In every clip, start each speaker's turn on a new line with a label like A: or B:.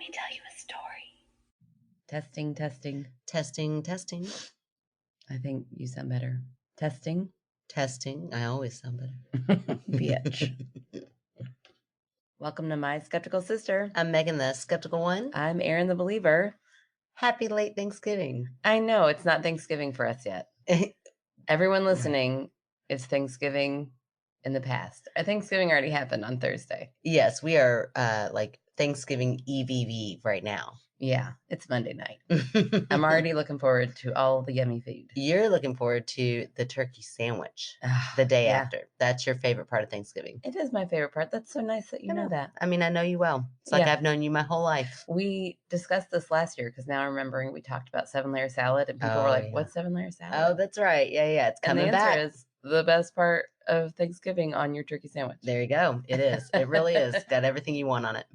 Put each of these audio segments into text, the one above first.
A: me tell you a story.
B: Testing, testing.
A: Testing, testing.
B: I think you sound better. Testing.
A: Testing. I always sound better.
B: Bitch. Welcome to My Skeptical Sister.
A: I'm Megan, the skeptical one.
B: I'm Erin, the believer.
A: Happy late Thanksgiving.
B: I know it's not Thanksgiving for us yet. Everyone listening, it's Thanksgiving in the past. Thanksgiving already happened on Thursday.
A: Yes, we are like Thanksgiving Eve right now.
B: Yeah, it's Monday night. I'm already looking forward to all the yummy food.
A: You're looking forward to the turkey sandwich the day after. That's your favorite part of Thanksgiving.
B: It is my favorite part. That's so nice that you know that.
A: I mean, I know you well. It's like I've known you my whole life.
B: We discussed this last year because now I'm remembering we talked about 7-layer salad and people were like, what's 7-layer salad?
A: Oh, that's right. Yeah. It's coming back.
B: And the answer is the best part of Thanksgiving on your turkey sandwich.
A: There you go. It is. It really is. Got everything you want on it.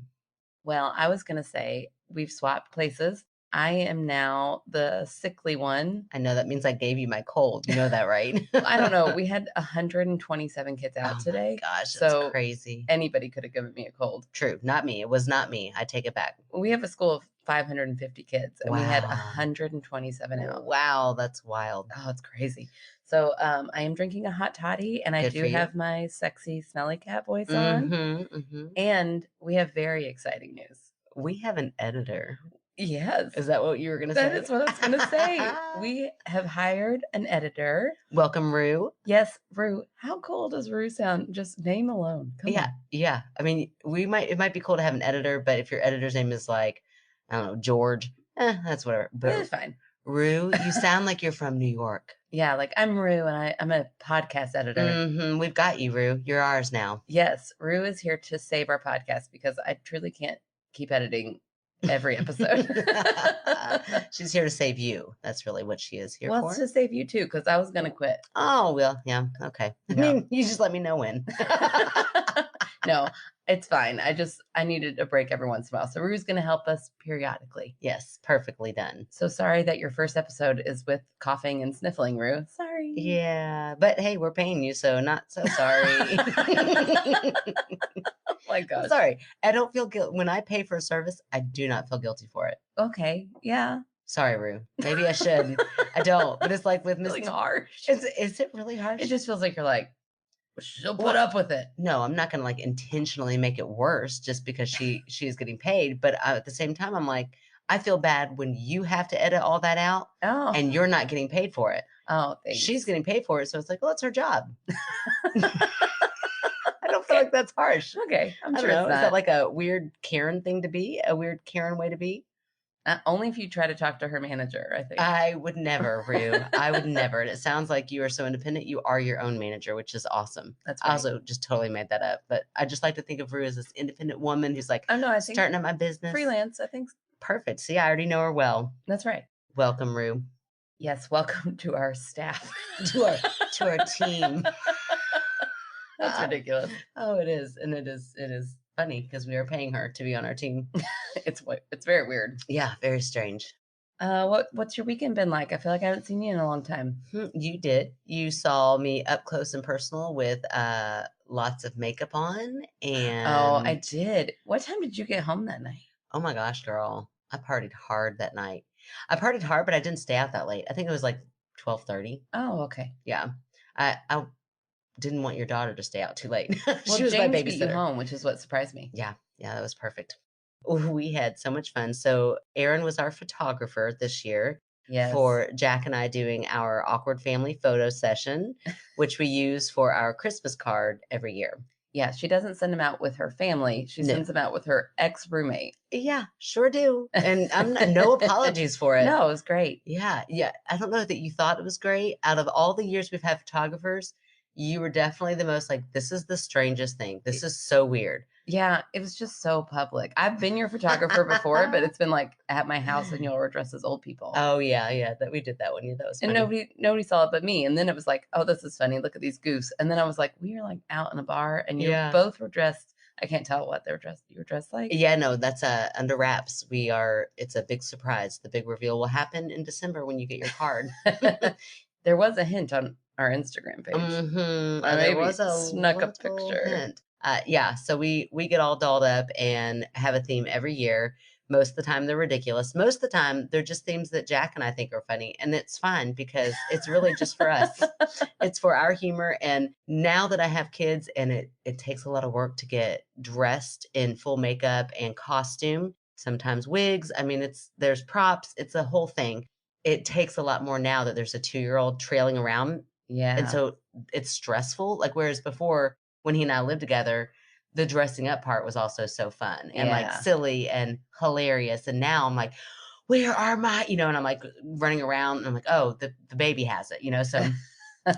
B: Well, I was going to say we've swapped places. I am now the sickly one.
A: I know that means I gave you my cold. You know that, right?
B: I don't know. We had 127 kids out today.
A: Oh my gosh, that's crazy.
B: Anybody could have given me a cold.
A: True. Not me. It was not me. I take it back.
B: We have a school of 550 kids and we had 127 out.
A: Wow, that's wild.
B: Oh, it's crazy. So I am drinking a hot toddy and I do have my sexy smelly cat voice on. And we have very exciting news.
A: We have an editor.
B: Yes.
A: Is that what you were going to say?
B: That is what I was going to say. We have hired an editor.
A: Welcome, Rue.
B: Yes, Rue. How cool does Rue sound? Just name alone. Come on.
A: Yeah. I mean, it might be cool to have an editor, but if your editor's name is like, I don't know, George, that's whatever. But
B: it's fine.
A: Rue, you sound like you're from New York.
B: Yeah, like I'm Rue and I'm a podcast editor.
A: We've got you, Rue. You're ours now.
B: Yes, Rue is here to save our podcast because I truly can't keep editing every episode.
A: She's here to save you. That's really what she is here for.
B: Well, it's to save you too, because I was going to quit.
A: Oh, well, yeah. Okay. I mean, you just let me know when.
B: No, it's fine. I needed a break every once in a while. So Rue's going to help us periodically.
A: Yes, perfectly done.
B: So sorry that your first episode is with coughing and sniffling, Rue. Sorry.
A: Yeah, but hey, we're paying you, so not so sorry.
B: Oh my gosh.
A: Sorry. I don't feel guilty. When I pay for a service, I do not feel guilty for it.
B: Okay. Yeah.
A: Sorry, Rue. Maybe I should. I don't. But it's like with Miss.
B: Feeling harsh.
A: Is it really harsh?
B: It just feels like you're like, she'll put up with it.
A: No, I'm not going to like intentionally make it worse just because she is getting paid. But at the same time, I'm like, I feel bad when you have to edit all that out and you're not getting paid for it.
B: Oh, thanks.
A: She's getting paid for it. So it's like, well, it's her job. I don't feel like that's harsh.
B: Okay. I'm sure
A: it's not.
B: Is
A: that like a weird Karen thing to be? A weird Karen way to be?
B: Only if you try to talk to her manager, I think.
A: I would never, Rue. I would never. And it sounds like you are so independent. You are your own manager, which is awesome.
B: That's right.
A: I also just totally made that up. But I just like to think of Rue as this independent woman who's like,
B: I think
A: starting up my business.
B: Freelance, I think.
A: Perfect. See, I already know her well.
B: That's right.
A: Welcome, Rue.
B: Yes, welcome to our staff.
A: to our team.
B: That's ridiculous.
A: Oh, it is. And it is funny because we are paying her to be on our team.
B: It's very weird.
A: Yeah, very strange.
B: What's your weekend been like? I feel like I haven't seen you in a long time.
A: You did. You saw me up close and personal with lots of makeup on. And
B: I did. What time did you get home that night?
A: Oh my gosh, girl. I partied hard that night. I partied hard, but I didn't stay out that late. I think it was like 12:30.
B: Oh, okay.
A: Yeah. I didn't want your daughter to stay out too late.
B: Well,
A: she was
B: James
A: my babysitter.
B: beat you home, which is what surprised me.
A: Yeah, that was perfect. We had so much fun. So Erin was our photographer this year for Jack and I doing our awkward family photo session, which we use for our Christmas card every year.
B: Yeah, she doesn't send them out with her family. She sends them out with her ex-roommate.
A: Yeah, sure do. And I'm no apologies for it.
B: No, it was great.
A: Yeah. I don't know that you thought it was great. Out of all the years we've had photographers, you were definitely the most like, this is the strangest thing. This is so weird.
B: Yeah, it was just so public. I've been your photographer before, but it's been like at my house and y'all were dressed as old people.
A: Oh, yeah. That we did that one. Yeah, that was funny.
B: And nobody saw it but me. And then it was like, oh, this is funny. Look at these goofs. And then I was like, we are like out in a bar and you both were dressed. I can't tell what they were dressed. You were dressed like?
A: Yeah, no, that's under wraps. It's a big surprise. The big reveal will happen in December when you get your card.
B: There was a hint on our Instagram page.
A: There was a
B: snuck a picture.
A: Hint. So we get all dolled up and have a theme every year. Most of the time, they're ridiculous. Most of the time, they're just themes that Jack and I think are funny, and it's fine because it's really just for us. It's for our humor, and now that I have kids and it takes a lot of work to get dressed in full makeup and costume, sometimes wigs, I mean, there's props, it's a whole thing. It takes a lot more now that there's a 2-year-old trailing around, and so it's stressful, like, whereas before, when he and I lived together, the dressing up part was also so fun and, like, silly and hilarious, and now I'm like, "Where are my," and I'm, like, running around, and I'm like, "Oh, the baby has it," so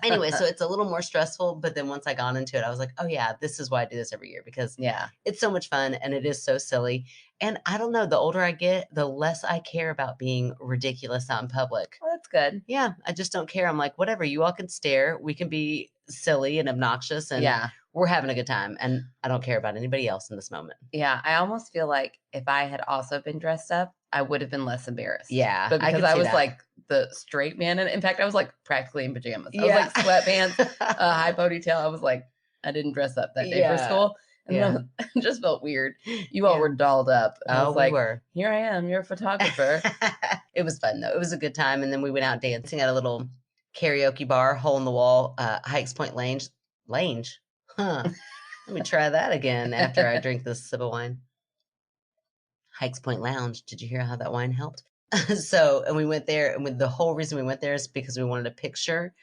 A: anyway, so it's a little more stressful, but then once I got into it, I was like, "Oh, yeah, this is why I do this every year," because it's so much fun, and it is so silly, and I don't know, the older I get, the less I care about being ridiculous out in public.
B: Well, that's good.
A: Yeah, I just don't care. I'm like, "Whatever, you all can stare, we can be silly and obnoxious, and we're having a good time, and I don't care about anybody else in this moment."
B: Yeah, I almost feel like if I had also been dressed up, I would have been less embarrassed.
A: Yeah,
B: but
A: I
B: because
A: could
B: I
A: see
B: was
A: that.
B: like the straight man, and in fact, I was like practically in pajamas. I was like sweatpants, a high ponytail. I was like, I didn't dress up that day for school, and then it just felt weird. You all were dolled up. And I was like, here I am, you're a photographer.
A: It was fun though. It was a good time, and then we went out dancing at a little karaoke bar, hole in the wall, Hikes Point Lange. Huh. Let me try that again after I drink this sip of wine. Hikes Point Lounge. Did you hear how that wine helped? And we went there, and the whole reason we went there is because we wanted a picture.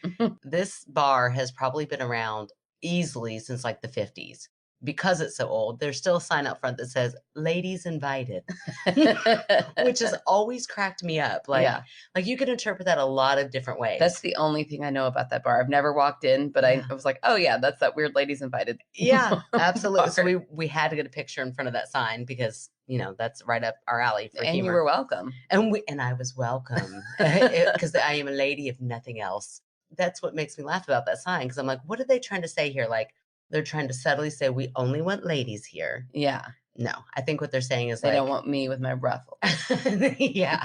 A: This bar has probably been around easily since like the 50s. Because it's so old, there's still a sign out front that says "Ladies Invited," which has always cracked me up. Like you can interpret that a lot of different ways.
B: That's the only thing I know about that bar. I've never walked in, but I was like, oh yeah, that's that weird Ladies Invited.
A: Yeah, absolutely. So we had to get a picture in front of that sign because that's right up our alley for humor.
B: You were welcome.
A: And I was welcome because I am a lady, if nothing else. That's what makes me laugh about that sign, because I'm like, what are they trying to say here? Like, they're trying to subtly say we only want ladies here.
B: Yeah.
A: No, I think what they're saying is
B: they don't want me with my ruffle.
A: Yeah.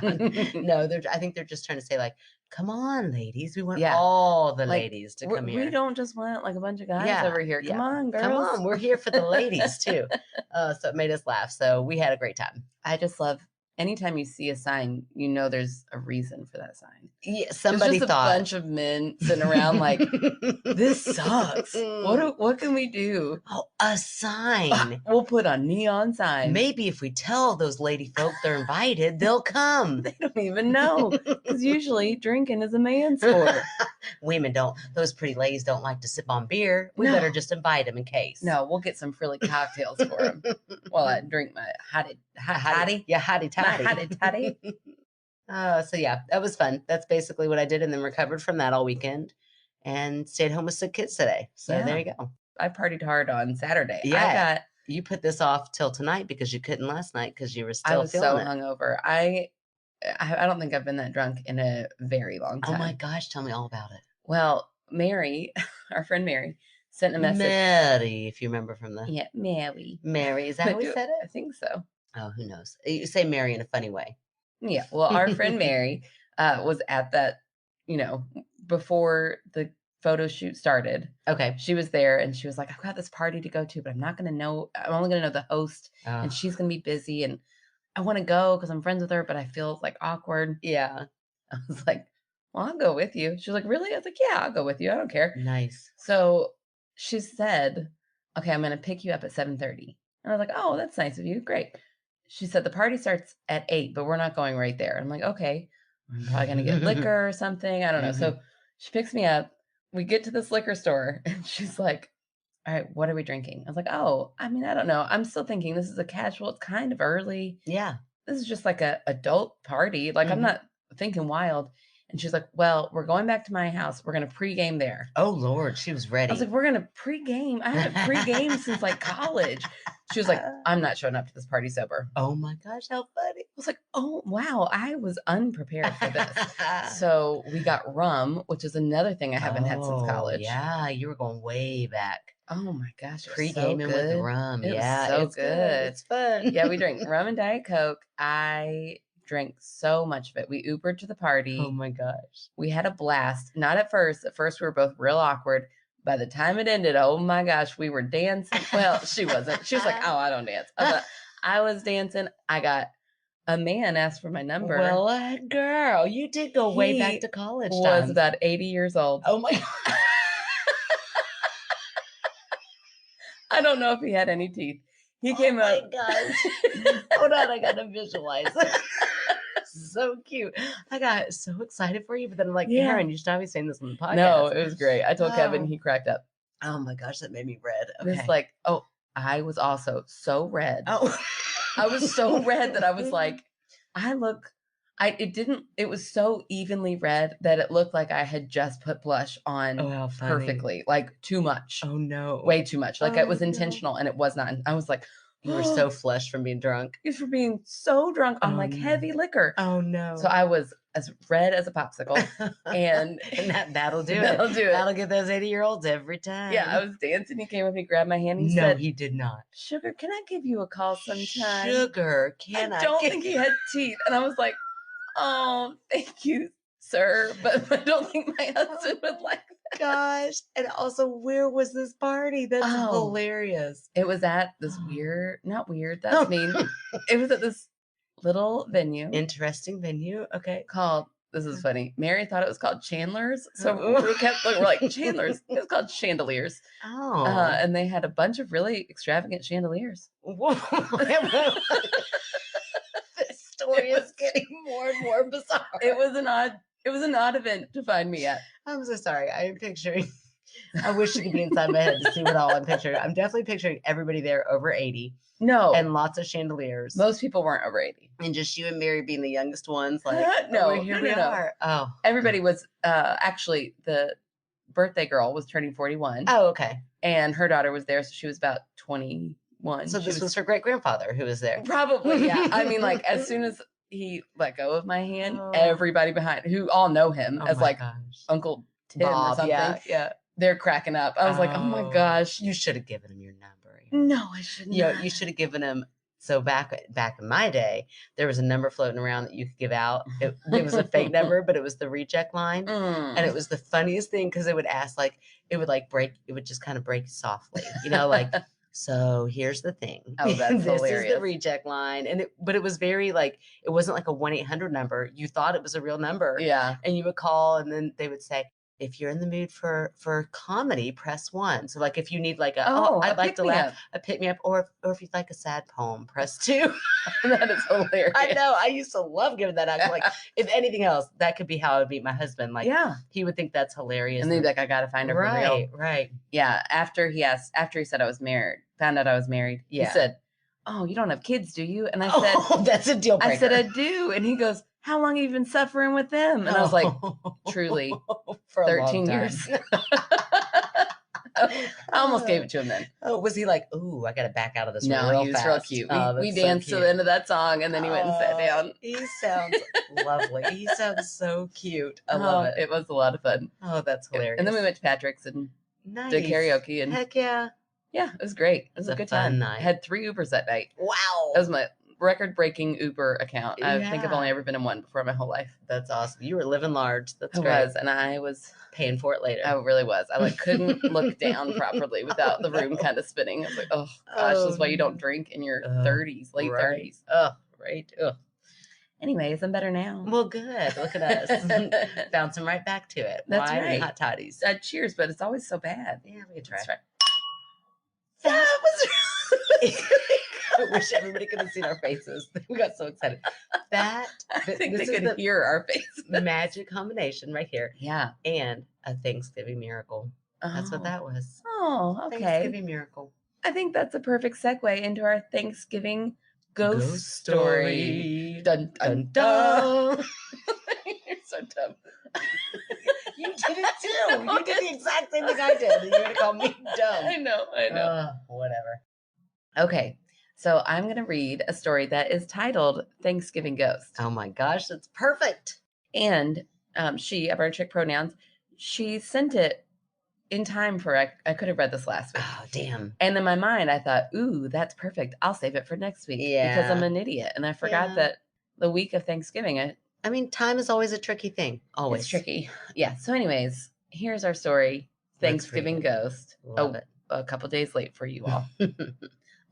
A: No, I think they're just trying to say, like, come on, ladies. We want all the ladies to come here.
B: We don't just want like a bunch of guys over here. Come on, girls.
A: Come on. We're here for the ladies too. So it made us laugh. So we had a great time.
B: I just love anytime you see a sign, there's a reason for that sign.
A: Yeah, somebody
B: just
A: thought
B: a bunch of men sitting around like, this sucks. What can we do?
A: Oh, a sign.
B: We'll put a neon sign.
A: Maybe if we tell those lady folk they're invited, they'll come.
B: They don't even know, because usually drinking is a man's sport.
A: Women don't. Those pretty ladies don't like to sip on beer. We better just invite them in case.
B: No, we'll get some frilly cocktails for them while I drink my hottie.
A: Yeah, hottie toddy.
B: Hottie toddy.
A: So yeah, that was fun. That's basically what I did, and then recovered from that all weekend and stayed home with sick kids today. So there you go.
B: I partied hard on Saturday.
A: Yeah. You put this off till tonight because you couldn't last night because you were still feeling it.
B: I was so hungover. I don't think I've been that drunk in a very long time.
A: Oh my gosh, tell me all about it.
B: Well, Mary, our friend Mary, sent a message.
A: Mary, if you remember from the...
B: Yeah, Mary.
A: Mary, is that how we said it?
B: I think so.
A: Oh, who knows? You say Mary in a funny way.
B: Yeah, well, our friend Mary was at that, before the photo shoot started.
A: Okay.
B: She was there, and she was like, I've got this party to go to, but I'm only going to know the host, and she's going to be busy, and I want to go because I'm friends with her, but I feel like awkward.
A: Yeah.
B: I was like, well, I'll go with you. She was like, really? I was like, yeah, I'll go with you. I don't care.
A: Nice.
B: So she said, okay, I'm going to pick you up at 7:30. And I was like, oh, that's nice of you. Great. She said, the party starts at 8, but we're not going right there. I'm like, okay, I'm probably going to get liquor or something. I don't know. So she picks me up. We get to this liquor store, and she's like, all right, what are we drinking? I was like, oh, I mean, I don't know. I'm still thinking this is a casual. It's kind of early.
A: Yeah.
B: This is just like a adult party. Like, I'm not thinking wild. And she's like, well, we're going back to my house. We're going to pregame there.
A: Oh, Lord. She was ready.
B: I was like, we're going to pregame. I haven't pregamed since like college. She was like, I'm not showing up to this party sober.
A: Oh my gosh, how funny.
B: I was like, oh, wow. I was unprepared for this. So we got rum, which is another thing I haven't had since college.
A: Yeah, you were going way back.
B: Oh my gosh.
A: Pre-gaming with the rum.
B: It
A: was
B: so
A: it's good. It's fun.
B: Yeah, we drank rum and Diet Coke. I drank so much of it. We Ubered to the party.
A: Oh my gosh.
B: We had a blast. Not at first. At first, we were both real awkward. By the time it ended, oh my gosh, we were dancing. Well, she wasn't. She was like, oh, I don't dance. I was dancing. I got a man asked for my number.
A: Well, girl, you did go way back to college
B: was
A: times.
B: about 80 years old.
A: Oh my God.
B: I don't know if he had any teeth. He came up.
A: Oh my gosh. Hold on, I gotta visualize. So cute. I got so excited for you, but then I'm like, Aaron, you should not be saying this on the podcast.
B: No, it was great. I told Kevin, he cracked up.
A: Oh my gosh, that made me red. Okay.
B: This like, I was also so red.
A: Oh.
B: I was so red that I was like, it was so evenly red that it looked like I had just put blush on perfectly, like too much.
A: Oh no.
B: Way too much. Like it was intentional and it was not. I was like,
A: you were so flushed from being drunk.
B: Just for being so drunk on heavy liquor.
A: Oh no.
B: So I was as red as a popsicle. and
A: that'll do it. That'll get those 80-year-olds every time.
B: Yeah, I was dancing. He came up, he grabbed my hand. He
A: said,
B: no,
A: he did not.
B: Sugar, can I give you a call sometime?
A: Sugar, can I?
B: I don't think he had teeth. And I was like, oh, thank you, sir. But I don't think my husband would like that.
A: Gosh. And also, where was this party? That's hilarious.
B: It was at this not weird, that's mean. It was at this little venue.
A: Interesting venue. Okay.
B: Called, this is funny, Mary thought it was called Chandler's. So we kept looking, we're like, Chandler's? It was called Chandeliers.
A: Oh.
B: And they had a bunch of really extravagant chandeliers.
A: Whoa. This story is getting more and more bizarre. It was an odd event to find me at. I'm so sorry. I am picturing, I wish you could be inside my head to see what all I'm picturing. I'm definitely picturing everybody there over 80.
B: No.
A: And lots of chandeliers.
B: Most people weren't over 80.
A: And just you and Mary being the youngest ones. Like,
B: no,
A: here we are. Oh.
B: Everybody was, actually, the birthday girl was turning 41.
A: Oh, okay.
B: And her daughter was there, so she was about 21.
A: So this was her great-grandfather who was there.
B: Probably, yeah. I mean, like, as soon as he let go of my hand, everybody behind, who all know him as, like, Uncle Tim
A: Bob,
B: or something.
A: Yeah.
B: They're cracking up. I was like, oh my gosh.
A: You should have given him your number.
B: No, I shouldn't.
A: You should have given him. So back in my day, there was a number floating around that you could give out. It was a fake number, but it was the reject line. And it was the funniest thing because it would ask, like, it would like break, it would just kind of break softly, like, so here's the thing.
B: Oh, that's
A: this
B: hilarious.
A: is the reject line. But it was very like, it wasn't like a 1-800 number. You thought it was a real number.
B: Yeah.
A: And you would call and then they would say, if you're in the mood for comedy, press 1. So like if you need like I'd like to laugh, a pick me up, or if you'd like a sad poem, press 2.
B: That is hilarious.
A: I know. I used to love giving that out. Like if anything else, that could be how I would meet my husband. Like he would think that's hilarious.
B: And then like, I gotta find her for real.
A: Right.
B: Yeah. After he said I was married, found out I was married. Yeah. He said, oh, you don't have kids, do you? And I said,
A: that's a deal breaker.
B: I said, I do. And he goes, how long have you been suffering with them? And I was like, truly,
A: for
B: 13 years. I almost gave it to him then.
A: Oh, was he like, ooh, I got to back out of this
B: No,
A: real
B: he was
A: fast.
B: real cute. We
A: So
B: danced
A: cute.
B: to the end of that song, and then he went and sat down.
A: He sounds lovely. He sounds so cute. I love it.
B: It was a lot of fun.
A: Oh, that's hilarious.
B: And then we went to Patrick's and did karaoke. And
A: heck yeah.
B: Yeah, it was great. It was a good time.
A: Night.
B: I had 3 Ubers that night.
A: Wow.
B: That was my record-breaking Uber account. I think I've only ever been in one before my whole life.
A: That's awesome. You were living large. That's great.
B: I was, and I was
A: paying for it later.
B: I really was. I couldn't look down properly without the room kind of spinning. I was like, oh gosh, this is why you don't drink in your 30s, late 30s.
A: Oh, right. Ugh.
B: Anyways, I'm better now.
A: Well, good. Look at us. Bouncing right back to it.
B: That's
A: Wine
B: right.
A: and hot toddies.
B: Cheers, but it's always so bad.
A: Yeah, we can try.
B: Let's try.
A: That was I wish everybody could have seen our faces. We got so excited.
B: I think they could hear our faces.
A: The magic combination right here.
B: Yeah.
A: And a Thanksgiving miracle. That's what that was.
B: Oh, okay.
A: Thanksgiving miracle.
B: I think that's a perfect segue into our Thanksgiving ghost story. Dun, dun, dun. You're so dumb.
A: You did it too. You did the exact same thing I did. You're going to call me dumb.
B: I know.
A: Whatever.
B: Okay. So I'm going to read a story that is titled Thanksgiving Ghost.
A: Oh my gosh, that's perfect.
B: And she, of our chick pronouns, she sent it in time for, I could have read this last week.
A: Oh, damn.
B: And in my mind, I thought, ooh, that's perfect. I'll save it for next week.
A: Yeah.
B: Because I'm an idiot. And I forgot that the week of Thanksgiving,
A: I mean, time is always a tricky thing. Always.
B: It's tricky. Yeah. So anyways, here's our story. Thanksgiving Ghost.
A: Love it.
B: A couple days late for you all.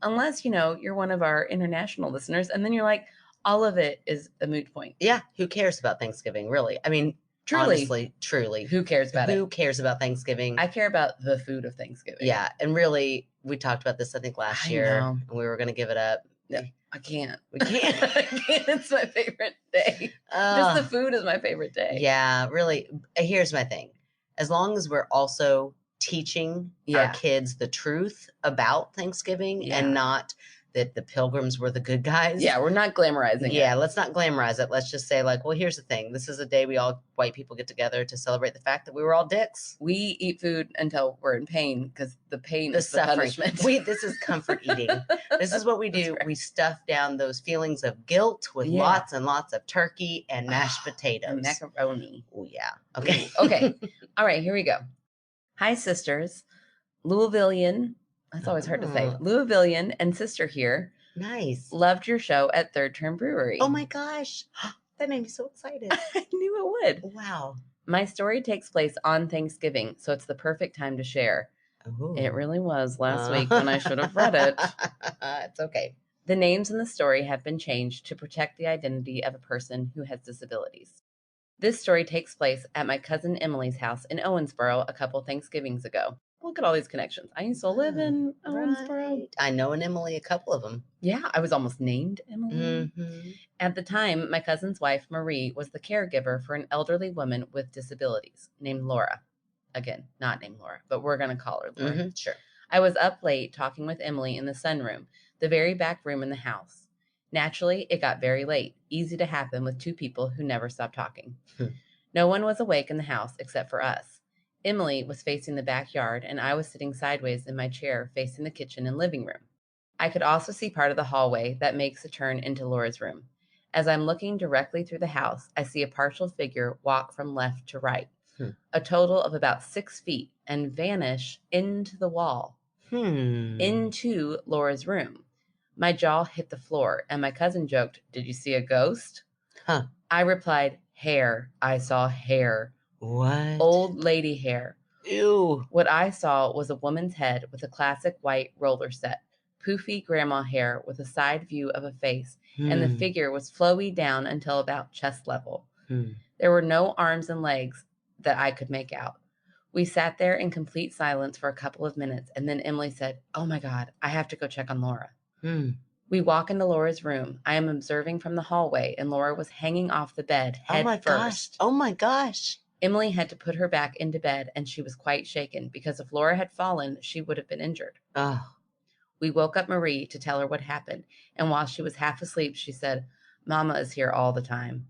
B: Unless, you're one of our international listeners. And then you're like, all of it is a moot point.
A: Yeah, who cares about Thanksgiving, really? I mean,
B: Truly.
A: honestly, truly.
B: Who cares about it?
A: Who cares about Thanksgiving?
B: I care about the food of Thanksgiving.
A: Yeah, and really, we talked about this, I think, last year,
B: know.
A: and we were gonna give it up.
B: No, I can't.
A: We can't.
B: I can't. It's my favorite day. Just the food is my favorite day.
A: Yeah, really. Here's my thing. As long as we're also teaching our kids the truth about Thanksgiving and not that the Pilgrims were the good guys.
B: Yeah, we're not glamorizing it.
A: Yeah, let's not glamorize it. Let's just say, like, well, here's the thing. This is a day we all white people get together to celebrate the fact that we were all dicks.
B: We eat food until we're in pain because the pain is the
A: suffering.
B: punishment.
A: This is comfort eating. This is what we do. Right. We stuff down those feelings of guilt with lots and lots of turkey and mashed potatoes.
B: And macaroni.
A: Oh, yeah. Okay.
B: Okay. All right, here we go. Hi, sisters. Louisvillian. That's always hard to say. Louisvillian and sister here.
A: Nice.
B: Loved your show at Third Term Brewery.
A: Oh my gosh. That made me so excited.
B: I knew it would.
A: Wow.
B: My story takes place on Thanksgiving, so it's the perfect time to share. Ooh. It really was last week when I should have read it.
A: It's okay.
B: The names in the story have been changed to protect the identity of a person who has disabilities. This story takes place at my cousin Emily's house in Owensboro a couple Thanksgivings ago. Look at all these connections. I used to live in Owensboro.
A: Right. I know an Emily, a couple of them.
B: Yeah, I was almost named Emily.
A: Mm-hmm.
B: At the time, my cousin's wife, Marie, was the caregiver for an elderly woman with disabilities named Laura. Again, not named Laura, but we're going to call her Laura.
A: Mm-hmm, sure.
B: I was up late talking with Emily in the sunroom, the very back room in the house. Naturally, it got very late, easy to happen with two people who never stop talking. No one was awake in the house except for us. Emily was facing the backyard, and I was sitting sideways in my chair facing the kitchen and living room. I could also see part of the hallway that makes a turn into Laura's room. As I'm looking directly through the house, I see a partial figure walk from left to right, a total of about 6 feet, and vanish into the wall, into Laura's room. My jaw hit the floor, and my cousin joked, "Did you see a ghost?" I replied, "Hair. I saw hair."
A: What?
B: Old lady hair.
A: Ew.
B: What I saw was a woman's head with a classic white roller set, poofy grandma hair with a side view of a face, and the figure was flowy down until about chest level. There were no arms and legs that I could make out. We sat there in complete silence for a couple of minutes, and then Emily said, "Oh my God, I have to go check on Laura." We walk into Laura's room. I am observing from the hallway, and Laura was hanging off the bed head first.
A: Oh my gosh.
B: Emily had to put her back into bed, and she was quite shaken because if Laura had fallen, she would have been injured.
A: Oh.
B: We woke up Marie to tell her what happened, and while she was half asleep, she said, "Mama is here all the time."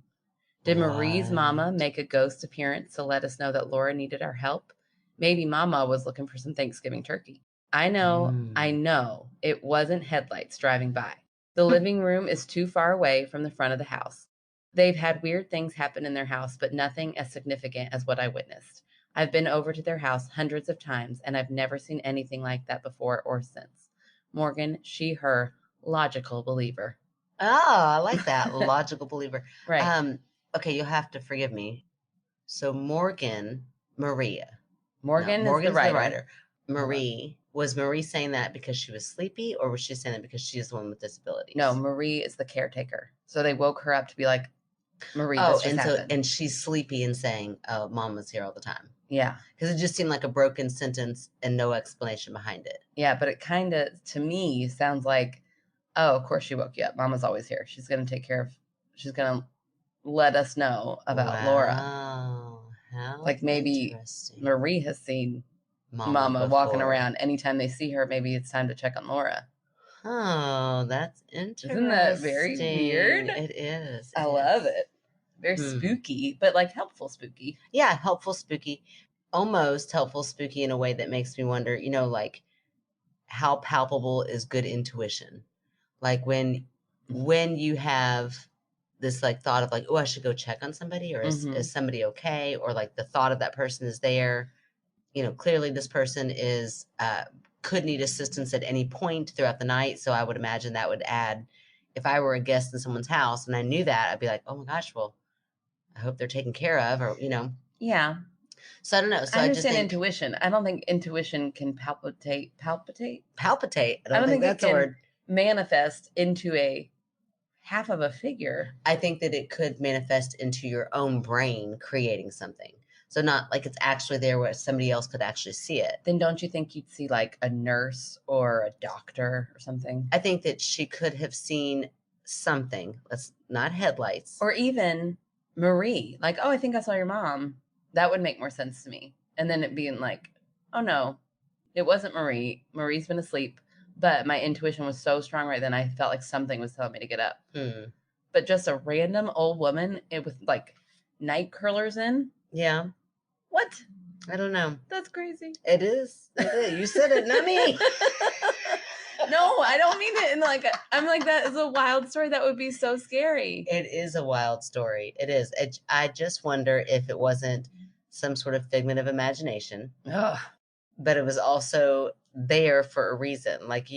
B: Did Marie's mama make a ghost appearance to let us know that Laura needed our help? Maybe Mama was looking for some Thanksgiving turkey. I know, it wasn't headlights driving by. The living room is too far away from the front of the house. They've had weird things happen in their house, but nothing as significant as what I witnessed. I've been over to their house hundreds of times, and I've never seen anything like that before or since. Morgan, she, her, logical believer.
A: Oh, I like that. Logical believer.
B: Right.
A: Okay, you'll have to forgive me. So Maria.
B: Morgan's the writer.
A: Was Marie saying that because she was sleepy, or was she saying that because she's the one with disabilities?
B: No, Marie is the caretaker. So they woke her up to be like, Marie, this just happened.
A: And she's sleepy and saying, "Oh, Mama's here all the time."
B: Yeah.
A: Because it just seemed like a broken sentence and no explanation behind it.
B: Yeah, but it kind of, to me, sounds like, oh, of course she woke you up. Mama's always here. She's going to she's going to let us know about Laura.
A: How
B: like maybe Marie has seen Mama walking around. Anytime they see her, maybe it's time to check on Laura.
A: Oh, that's interesting.
B: Isn't that very weird?
A: It is.
B: I love it. Very spooky, but like helpful spooky.
A: Yeah, helpful spooky. Almost helpful spooky in a way that makes me wonder, like how palpable is good intuition? Like when you have this like thought of like, oh, I should go check on somebody, or is somebody okay? Or like the thought of that person is there. Clearly this person is could need assistance at any point throughout the night. So I would imagine that would add, if I were a guest in someone's house and I knew that, I'd be like, oh my gosh, well, I hope they're taken care of, or,
B: Yeah.
A: So I don't know. So
B: I understand intuition. I don't think intuition can palpitate.
A: Palpitate. I don't think
B: that's
A: a word.
B: Manifest into a half of a figure.
A: I think that it could manifest into your own brain creating something. So not like it's actually there where somebody else could actually see it.
B: Then don't you think you'd see like a nurse or a doctor or something?
A: I think that she could have seen something. Let's not headlights.
B: Or even Marie. Like, oh, I think I saw your mom. That would make more sense to me. And then it being like, oh no, it wasn't Marie. Marie's been asleep. But my intuition was so strong right then. I felt like something was telling me to get up. But just a random old woman with like night curlers in.
A: Yeah.
B: What?
A: I don't know.
B: That's crazy.
A: It is. You said it, not me.
B: No, I don't mean it. And like, I'm like, that is a wild story. That would be so scary.
A: It is a wild story. It is. I just wonder if it wasn't some sort of figment of imagination.
B: Ugh.
A: But it was also there for a reason. Like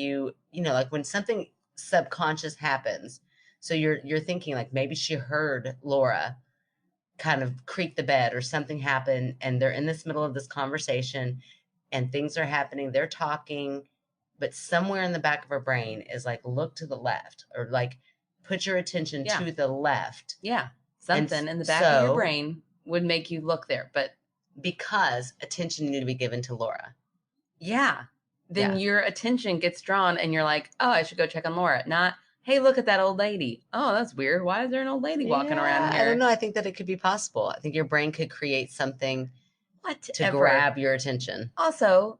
A: like when something subconscious happens, so you're thinking like maybe she heard Laura kind of creak the bed or something happen, and they're in this middle of this conversation and things are happening, they're talking, but somewhere in the back of her brain is like, look to the left, or like put your attention to the left.
B: Yeah. Something in the back of your brain would make you look there, but
A: because attention needed to be given to Laura.
B: Yeah. Then your attention gets drawn and you're like, oh, I should go check on Laura. Not, hey, look at that old lady. Oh, that's weird. Why is there an old lady walking around here?
A: I don't know. I think that it could be possible. I think your brain could create something to grab your attention.
B: Also,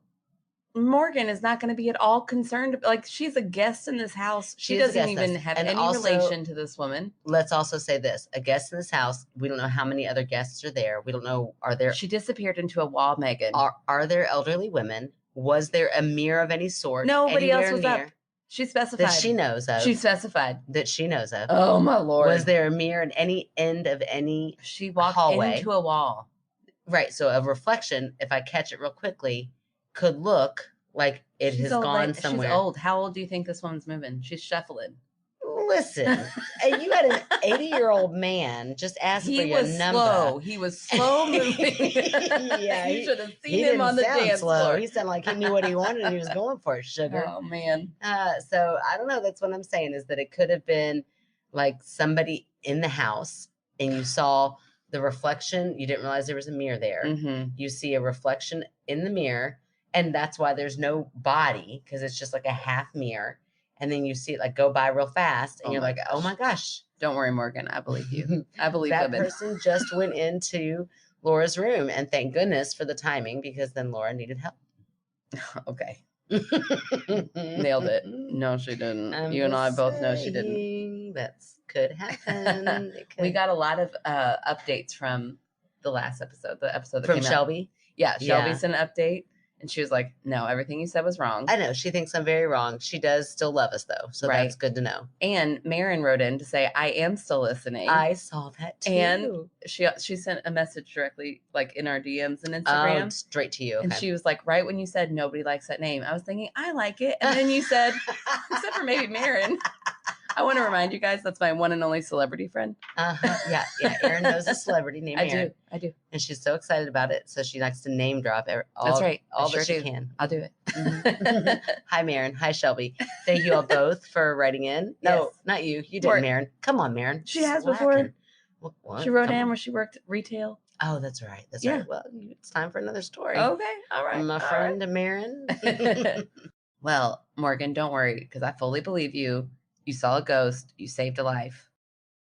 B: Morgan is not going to be at all concerned. Like, she's a guest in this house. She doesn't even have any relation to this woman.
A: Let's also say this. A guest in this house. We don't know how many other guests are there. We don't know. Are there?
B: She disappeared into a wall, Megan.
A: Are there elderly women? Was there a mirror of any sort?
B: Nobody else was up. She specified.
A: That she knows of.
B: She specified.
A: That she knows of.
B: Oh, my Lord.
A: Was there a mirror at any end of any
B: She walked
A: hallway?
B: into a wall.
A: Right. So a reflection, if I catch it real quickly, could look like it has gone somewhere.
B: She's old. How old do you think this woman's moving? She's shuffling.
A: Listen, you had an 80-year-old man just ask for your number.
B: He was slow moving.
A: Yeah,
B: you should have seen him on the dance floor.
A: He sounded like he knew what he wanted and he was going for it, sugar.
B: Oh, man.
A: So I don't know. That's what I'm saying, is that it could have been like somebody in the house and you saw the reflection. You didn't realize there was a mirror there.
B: Mm-hmm.
A: You see a reflection in the mirror, and that's why there's no body, because it's just like a half mirror. And then you see it like go by real fast, and you're like, oh my gosh.
B: Don't worry, Morgan. I believe you. I believe
A: that
B: women.
A: person just went into Laura's room, and thank goodness for the timing, because then Laura needed help.
B: Okay. Nailed it. No, she didn't. You and I both know she didn't.
A: That could happen.
B: We got a lot of updates from the last episode, the episode that
A: from
B: came
A: Shelby.
B: Out. Yeah, Shelby sent an update. And she was like, no, everything you said was wrong.
A: I know. She thinks I'm very wrong. She does still love us, though. So that's good to know.
B: And Marin wrote in to say, I am still listening.
A: I saw that, too.
B: And she sent a message directly, like, in our DMs and Instagram.
A: Oh, straight to you. Okay.
B: And she was like, right when you said nobody likes that name, I was thinking, I like it. And then you said, except for maybe Marin. I want to remind you guys, that's my one and only celebrity friend.
A: Yeah. Erin knows a celebrity named Marin.
B: I do.
A: And she's so excited about it. So she likes to name drop all,
B: that's right.
A: all that she can.
B: I'll do it.
A: Mm-hmm. Hi, Marin. Hi, Shelby. Thank you all both for writing in. No, not you. You didn't, Marin. Come on, Marin.
B: She has before.
A: What?
B: She wrote in where she worked retail.
A: Oh, that's right. That's right. Well, it's time for another story.
B: Okay. All right.
A: My friend Marin.
B: Well, Morgan, don't worry, because I fully believe you. You saw a ghost. You saved a life.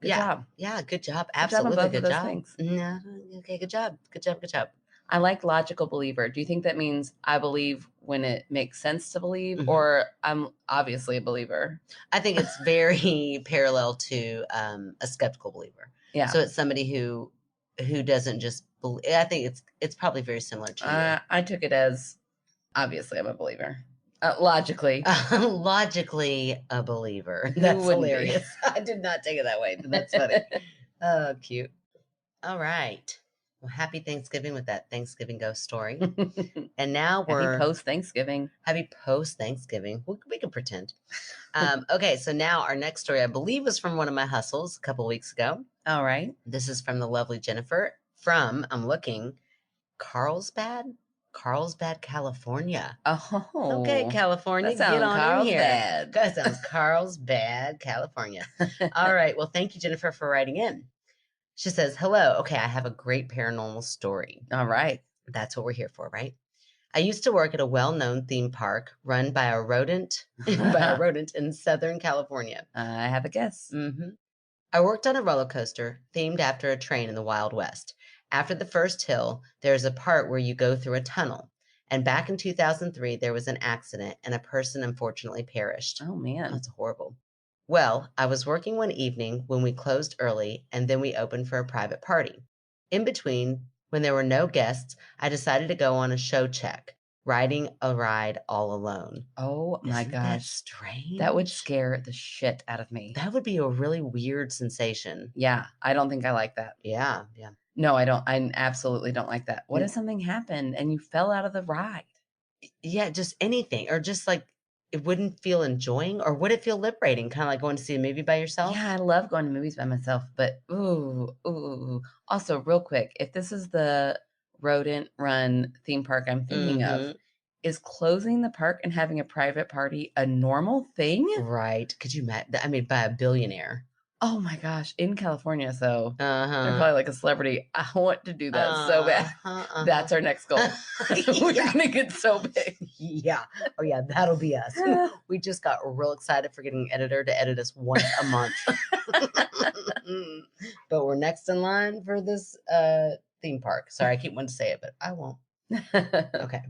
B: Good job.
A: Yeah, good job. Absolutely good job.
B: No,
A: okay, good job. Good job.
B: I like logical believer. Do you think that means I believe when it makes sense to believe, or I'm obviously a believer?
A: I think it's very parallel to a skeptical believer.
B: Yeah.
A: So it's somebody who doesn't just believe. I think it's probably very similar to you.
B: I took it as obviously I'm a believer. Logically
A: a believer. That's hilarious. I did not take it that way, but that's funny. Oh, cute. All right. Well, happy Thanksgiving with that Thanksgiving ghost story. And now we're
B: happy post-Thanksgiving.
A: Happy post-Thanksgiving. We can pretend. Okay, so now our next story, I believe, was from one of my hustles a couple weeks ago.
B: All right.
A: This is from the lovely Jennifer from, I'm looking, Carlsbad. Carlsbad, California. Okay,
B: Oh,
A: California,
B: that
A: get
B: sounds
A: on in here.
B: Carlsbad.
A: That sounds Carlsbad, California. All right. Well, thank you, Jennifer, for writing in. She says, hello. Okay, I have a great paranormal story.
B: All right.
A: That's what we're here for, right? I used to work at a well-known theme park run by a rodent in Southern California.
B: I have a guess.
A: Mm-hmm. I worked on a roller coaster themed after a train in the Wild West. After the first hill, there's a part where you go through a tunnel. And back in 2003, there was an accident and a person unfortunately perished.
B: Oh, man.
A: That's horrible. Well, I was working one evening when we closed early and then we opened for a private party. In between, when there were no guests, I decided to go on a show check, riding a ride all alone.
B: Oh my
A: Isn't that
B: gosh.
A: strange?
B: That would scare the shit out of me.
A: That would be a really weird sensation.
B: Yeah, I don't think I like that.
A: Yeah.
B: No, I don't. I absolutely don't like that. What
A: Mm.
B: if something happened and you fell out of the ride?
A: Yeah, just anything, or just like it wouldn't feel enjoying, or would it feel liberating? Kind of like going to see a movie by yourself?
B: Yeah, I love going to movies by myself, but ooh. Also, real quick, if this is the rodent run theme park I'm thinking of, is closing the park and having a private party a normal thing?
A: Right. Could you imagine? I mean, by a billionaire.
B: Oh my gosh, in California, so they're
A: Uh-huh.
B: probably like a celebrity. I want to do that so bad. That's our next goal. We're gonna get so big.
A: Yeah. Oh yeah, that'll be us. We just got real excited for getting an editor to edit us once a month. But we're next in line for this theme park. Sorry, I keep wanting to say it, but I won't. Okay.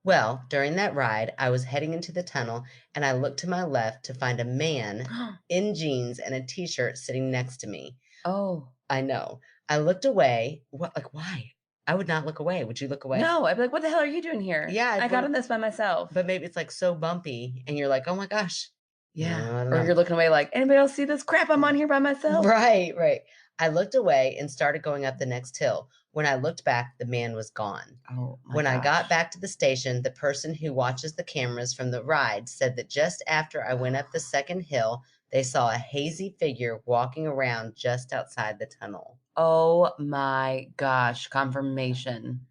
A: Well, during that ride, I was heading into the tunnel and I looked to my left to find a man in jeans and a t-shirt sitting next to me.
B: Oh.
A: I know. I looked away. What? Like, why? I would not look away. Would you look away?
B: No, I'd be like, what the hell are you doing here?
A: Yeah.
B: I got on this by myself.
A: But maybe it's like so bumpy and you're like, oh my gosh.
B: Yeah. Or you're looking away like, anybody else see this crap? I'm on here by myself.
A: Right. I looked away and started going up the next hill. When I looked back, the man was gone.
B: Oh, my
A: When
B: gosh.
A: I got back to the station, the person who watches the cameras from the ride said that just after I went up the second hill, they saw a hazy figure walking around just outside the tunnel.
B: Oh my gosh, confirmation.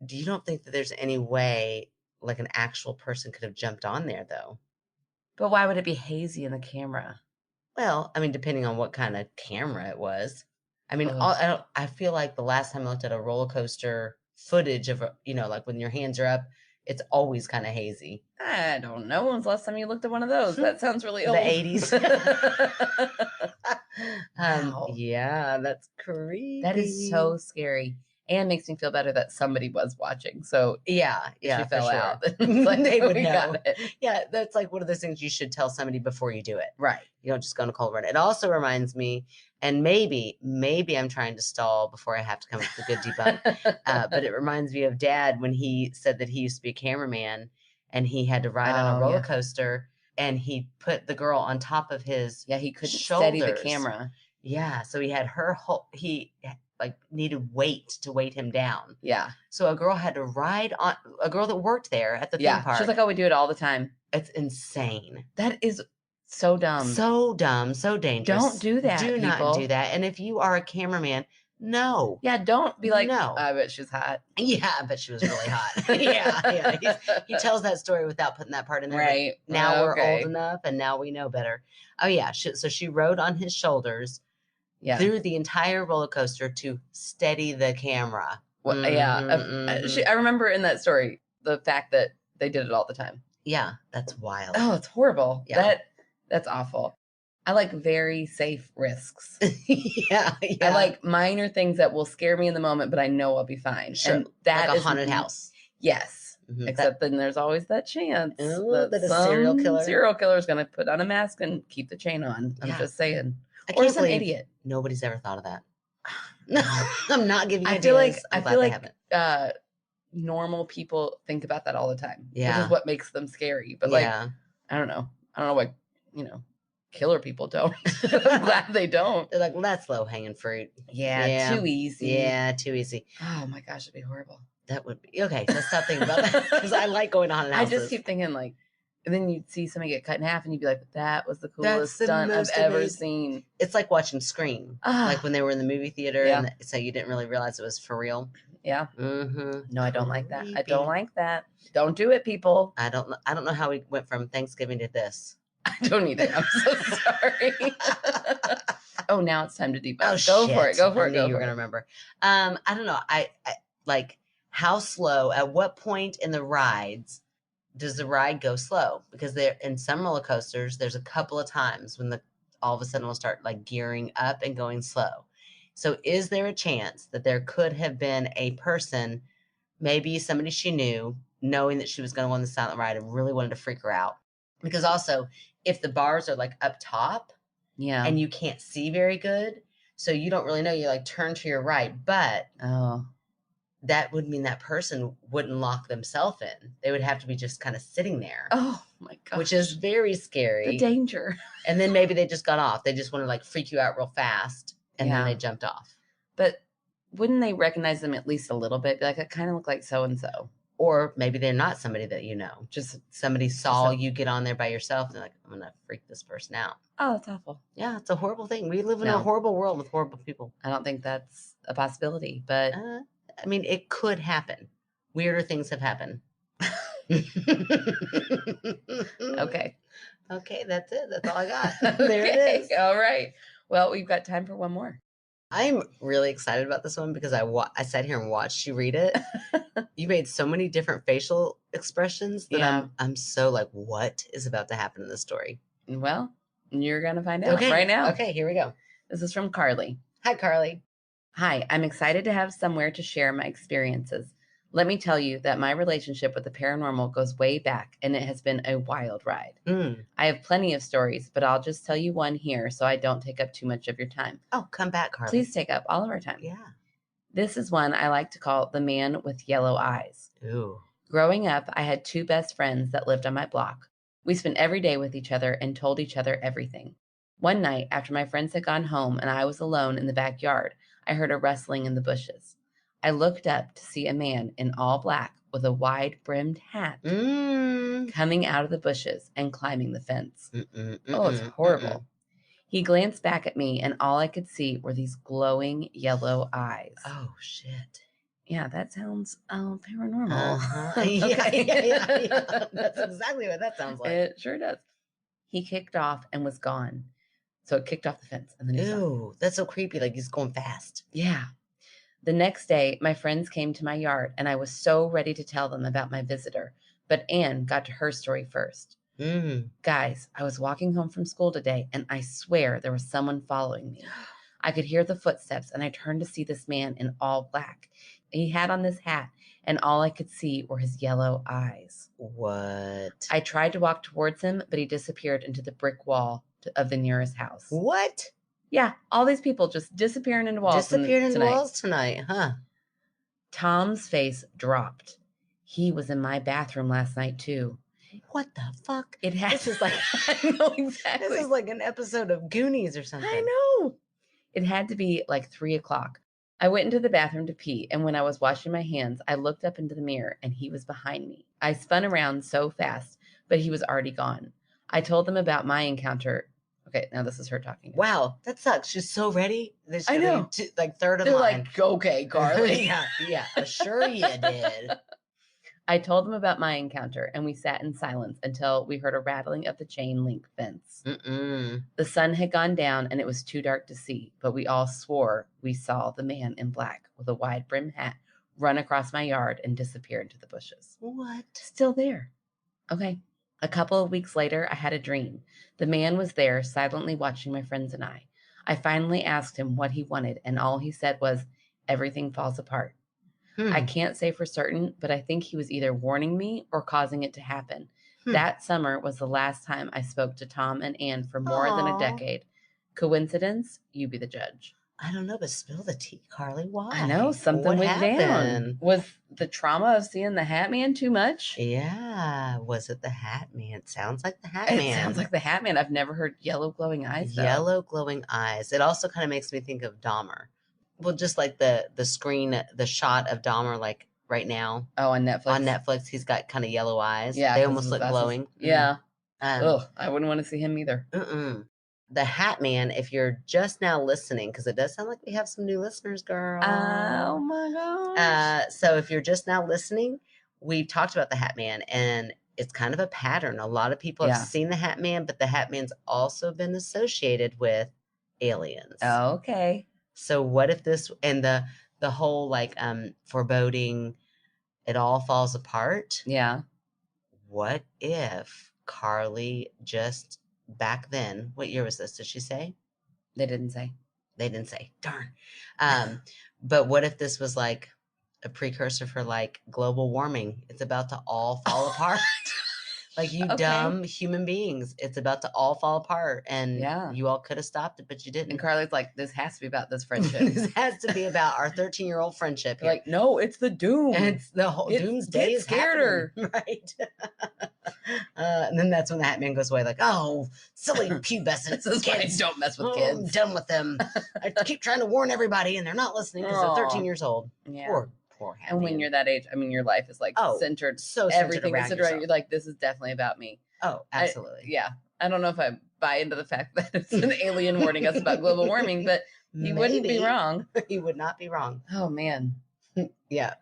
A: You don't think that there's any way like an actual person could have jumped on there, though?
B: But why would it be hazy in the camera?
A: Well, I mean, depending on what kind of camera it was. I mean,
B: Ugh.
A: I feel like the last time I looked at a roller coaster footage of, like when your hands are up, it's always kind of hazy.
B: I don't know. When's the last time you looked at one of those? That sounds really old.
A: The 80s.
B: Wow.
A: Yeah, that's creepy.
B: That is so scary. And makes me feel better that somebody was watching. So
A: yeah,
B: if you fell out,
A: it's like, they would know. Yeah, that's like one of those things you should tell somebody before you do it.
B: Right.
A: You don't just go on a cold run. It also reminds me, and maybe I'm trying to stall before I have to come up with a good debunk, but it reminds me of Dad when he said that he used to be a cameraman and he had to ride on a roller coaster and he put the girl on top of his
B: he couldn't
A: shoulders.
B: Steady the camera.
A: Yeah, so he had her he like needed weight to weight him down.
B: Yeah.
A: So a girl had to ride on, a girl that worked there at the theme park.
B: She's like, oh, we do it all the time.
A: It's insane.
B: That is so dumb.
A: So dumb, so dangerous.
B: Don't do that,
A: Do not do that. And if you are a cameraman, no.
B: Yeah, don't be like,
A: no.
B: I bet she's hot.
A: Yeah, I bet she was really hot. Yeah. He tells that story without putting that part in there.
B: Right.
A: Now we're old enough and now we know better. Oh, yeah. So she rode on his shoulders through the entire roller coaster to steady the camera.
B: Well, I remember in that story, the fact that they did it all the time.
A: Yeah, that's wild.
B: Oh, it's horrible.
A: Yeah.
B: That's awful. I like very safe risks.
A: Yeah.
B: I like minor things that will scare me in the moment, but I know I'll be fine.
A: Sure.
B: And that
A: like a
B: is
A: haunted house.
B: Yes. Mm-hmm. Except then there's always that chance
A: that a serial killer
B: is going to put on a mask and keep the chain on. I'm just saying.
A: Or
B: some idiot.
A: Nobody's ever thought of that. No, I'm not giving you
B: ideas. I feel like
A: haven't.
B: Normal people think about that all the time.
A: Yeah.
B: Which is what makes them scary. But I don't know. I don't know why, killer people don't. I'm glad they don't.
A: They're like, well, that's low hanging fruit.
B: Yeah, too easy.
A: Yeah, too easy.
B: Oh my gosh, it'd be horrible.
A: That would be okay. Let's stop thinking about that because I like going on.
B: I just keep thinking like, And then you'd see somebody get cut in half and you'd be like, that was the coolest
A: That's the
B: stunt I've
A: most
B: ever
A: amazing.
B: seen.
A: It's like watching Scream. Like when they were in the movie theater and so you didn't really realize it was for real.
B: Yeah.
A: Mm-hmm.
B: No, I don't like that. I don't like that. Don't do it, people.
A: I don't know how we went from Thanksgiving to this.
B: I don't either. I'm so sorry. Oh, now it's time to debug.
A: Oh,
B: go
A: shit.
B: for it. Go for
A: I
B: it.
A: knew you were going to remember. I don't know. I like how slow, at what point in the rides does the ride go slow? Because there, in some roller coasters, there's a couple of times when all of a sudden will start like gearing up and going slow. So is there a chance that there could have been a person, maybe somebody she knew, knowing that she was going to go on the silent ride and really wanted to freak her out? Because also, if the bars are like up top, and you can't see very good, so you don't really know, you like turn to your right, but that would mean that person wouldn't lock themselves in. They would have to be just kind of sitting there.
B: Oh my gosh.
A: Which is very scary.
B: The danger.
A: And then maybe they just got off. They just want to like freak you out real fast, and then they jumped off.
B: But wouldn't they recognize them at least a little bit? Be like, it kind of look like so-and-so.
A: Or maybe they're not somebody that you know. Just somebody saw you get on there by yourself and they're like, I'm going to freak this person out.
B: Oh, that's awful.
A: Yeah, it's a horrible thing. We live in a horrible world with horrible people.
B: I don't think that's a possibility, but
A: I mean, it could happen. Weirder things have happened.
B: Okay.
A: Okay, that's it. That's all I got. There it is.
B: All right. Well, we've got time for one more.
A: I'm really excited about this one because I sat here and watched you read it. You made so many different facial expressions that I'm so like, what is about to happen in this story?
B: Well, you're going to find out right now.
A: Okay, here we go.
B: This is from Carly.
A: Hi, Carly.
B: Hi, I'm excited to have somewhere to share my experiences. Let me tell you that my relationship with the paranormal goes way back, and it has been a wild ride. I have plenty of stories, but I'll just tell you one here so I don't take up too much of your time.
A: Oh, come back, Carly.
B: Please take up all of our time.
A: Yeah.
B: This is one I like to call the man with yellow eyes.
A: Ooh.
B: Growing up, I had two best friends that lived on my block. We spent every day with each other and told each other everything. One night, after my friends had gone home and I was alone in the backyard, I heard a rustling in the bushes. I looked up to see a man in all black with a wide-brimmed hat coming out of the bushes and climbing the fence. Oh, it's horrible. He glanced back at me, and all I could see were these glowing yellow eyes.
A: Oh, shit.
B: Yeah, that sounds paranormal.
A: Yeah. That's exactly what that sounds like.
B: It sure does. He kicked off and was gone. So it kicked off the fence. And then
A: ew, that's so creepy. Like he's going fast.
B: Yeah. The next day, my friends came to my yard, and I was so ready to tell them about my visitor. But Anne got to her story first. Guys, I was walking home from school today, and I swear there was someone following me. I could hear the footsteps, and I turned to see this man in all black. He had on this hat, and all I could see were his yellow eyes.
A: What?
B: I tried to walk towards him, but he disappeared into the brick wall of the nearest house.
A: What?
B: Yeah, all these people just disappearing into walls.
A: Disappeared into walls tonight, huh?
B: Tom's face dropped. He was in my bathroom last night, too.
A: What the fuck?
B: This is like, I know exactly.
A: This is like an episode of Goonies or something.
B: I know. It had to be like 3:00. I went into the bathroom to pee, and when I was washing my hands, I looked up into the mirror, and he was behind me. I spun around so fast, but he was already gone. I told them about my encounter. Okay, now this is her talking.
A: Wow, that sucks. She's so ready.
B: I know.
A: Like third of the line.
B: They're like, okay, Carly.
A: yeah, sure you did.
B: I told them about my encounter, and we sat in silence until we heard a rattling of the chain link fence. The sun had gone down, and it was too dark to see, but we all swore we saw the man in black with a wide-brimmed hat run across my yard and disappear into the bushes.
A: What?
B: Still there. Okay. A couple of weeks later, I had a dream. The man was there, silently watching my friends and I. I finally asked him what he wanted, and all he said was, everything falls apart. I can't say for certain, but I think he was either warning me or causing it to happen. That summer was the last time I spoke to Tom and Anne for more than a decade. Coincidence? You be the judge.
A: I don't know, but spill the tea, Carly. Why?
B: I know, something went down. Was the trauma of seeing the Hat Man too much?
A: Yeah. Was it the Hat Man? It sounds like the Hat Man.
B: It sounds like the Hat Man. I've never heard yellow glowing eyes, though.
A: Yellow glowing eyes. It also kind of makes me think of Dahmer. Well, just like the screen, the shot of Dahmer, like right now.
B: Oh, on Netflix?
A: On Netflix, he's got kind of yellow eyes.
B: Yeah.
A: They almost look glowing.
B: Yeah. Ugh, I wouldn't want to see him either.
A: The Hat Man, if you're just now listening, because it does sound like we have some new listeners, girl.
B: Oh my gosh.
A: So if you're just now listening, we've talked about the Hat Man, and it's kind of a pattern. A lot of people have seen the Hat Man, but the Hat Man's also been associated with aliens.
B: Oh, okay.
A: So what if this, and the whole like foreboding, it all falls apart?
B: Yeah.
A: What if Carly just back then, what year was this? Did she say?
B: They didn't say.
A: They didn't say. Darn. But what if this was like a precursor for like global warming? It's about to all fall apart. Like you dumb human beings, it's about to all fall apart, and you all could have stopped it, but you didn't.
B: And Carly's like, this has to be about this friendship.
A: This has to be about our 13-year-old friendship.
B: Like, no, it's the doom.
A: And it's the whole doomsday is happening, right? And then that's when the Hat Man goes away, like, oh, silly pubescent kids.
B: Don't mess with kids.
A: I'm done with them. I keep trying to warn everybody, and they're not listening because they're 13 years old.
B: Yeah.
A: Poor Hat
B: And
A: Man.
B: when you're that age, I mean, your life is like centered.
A: So centered
B: everything is centered around. You're like, this is definitely about me.
A: Oh, absolutely.
B: I don't know if I buy into the fact that it's an alien warning us about global warming, but he wouldn't be wrong.
A: He would not be wrong.
B: Oh, man.
A: Yeah.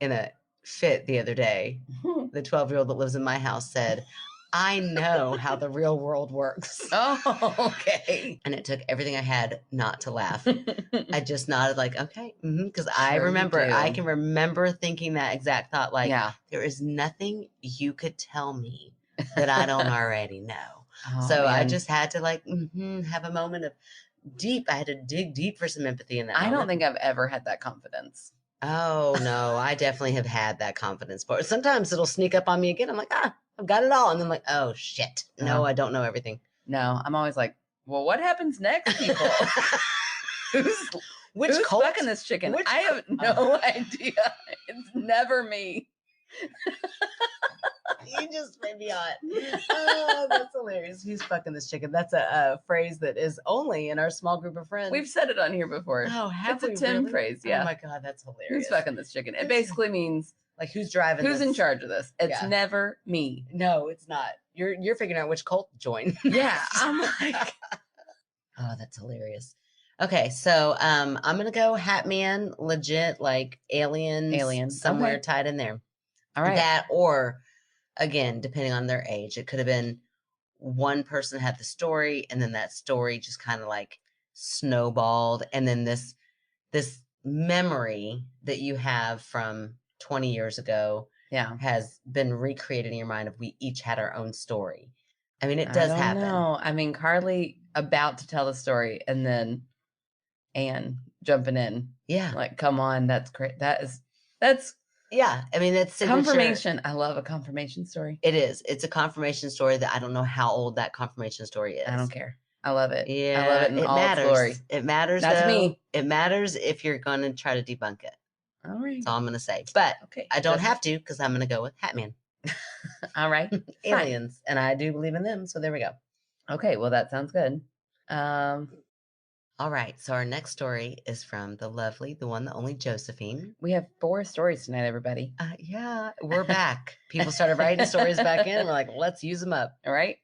A: In a fit the other day, the 12-year-old that lives in my house said, I know how the real world works.
B: Oh, okay.
A: And it took everything I had not to laugh. I just nodded like, okay. Because I can remember thinking that exact thought. Like, there is nothing you could tell me that I don't already know. I just had to like have a moment of I had to dig deep for some empathy in that moment.
B: I don't think I've ever had that confidence.
A: Oh, no, I definitely have had that confidence. But sometimes it'll sneak up on me again. I'm like, I've got it all. And then I'm like, oh, shit. No, I don't know everything.
B: No, I'm always like, well, what happens next, people? Who's fucking this chicken? I have no idea. It's never me.
A: You just made me hot. Oh, that's hilarious. Who's fucking this chicken? That's a phrase that is only in our small group of friends.
B: We've said it on here before.
A: Oh, have we?
B: It's a Tim phrase, yeah.
A: Oh my God, that's hilarious.
B: Who's fucking this chicken? It basically means
A: like who's driving
B: who's
A: this?
B: in charge of this. It's never me.
A: No, it's not. You're figuring out which cult to join.
B: Yeah. I'm like,
A: oh, that's hilarious. Okay, so I'm gonna go Hat Man, legit, like aliens somewhere tied in there.
B: All right.
A: That, or again, depending on their age, it could have been one person had the story, and then that story just kind of like snowballed, and then this memory that you have from 20 years ago has been recreated in your mind of we each had our own story. I mean, it does happen.
B: No, I mean, Carly about to tell the story, and then Anne jumping in.
A: Yeah.
B: Like, come on, that's great. That's
A: yeah. I mean, that's
B: confirmation. I love a confirmation story.
A: It is. It's a confirmation story that I don't know how old that confirmation story is.
B: I don't care. I love it.
A: Yeah.
B: I love it in all its glory.
A: It matters. That's me. It matters if you're going to try to debunk it.
B: All right.
A: That's all I'm going to say. But I don't have to, because I'm going to go with Hat Man.
B: All right.
A: Aliens. And I do believe in them. So there we go.
B: Okay. Well, that sounds good.
A: All right. So our next story is from the lovely, the one, the only Josephine.
B: We have 4 stories tonight, everybody.
A: Yeah, we're back. People started writing stories back in, and we're like, let's use them up.
B: All right.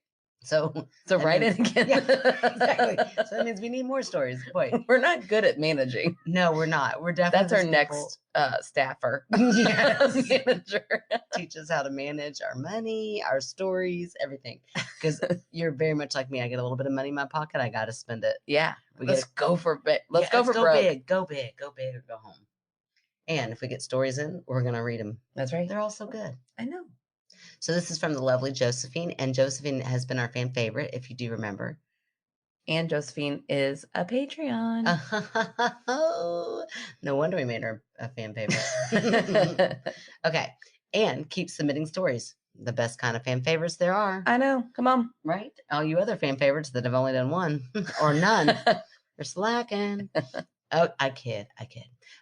A: So
B: write in again.
A: Yeah, exactly. So that means we need more stories. Boy,
B: we're not good at managing.
A: No, we're not. We're definitely
B: that's our next staffer.
A: Yes.
B: Manager.
A: Teach us how to manage our money, our stories, everything. Because you're very much like me. I get a little bit of money in my pocket. I got to spend it.
B: Yeah. Let's go for big. Let's go
A: big. Go big. Go big or go home. And if we get stories in, we're going to read them.
B: That's right.
A: They're all so good.
B: I know.
A: So this is from the lovely Josephine, and Josephine has been our fan favorite, if you do remember.
B: And Josephine is a Patreon.
A: No wonder we made her a fan favorite. Okay. And keep submitting stories. The best kind of fan favorites there are.
B: I know. Come on.
A: Right? All you other fan favorites that have only done one or none, you're slacking. Oh, I kid.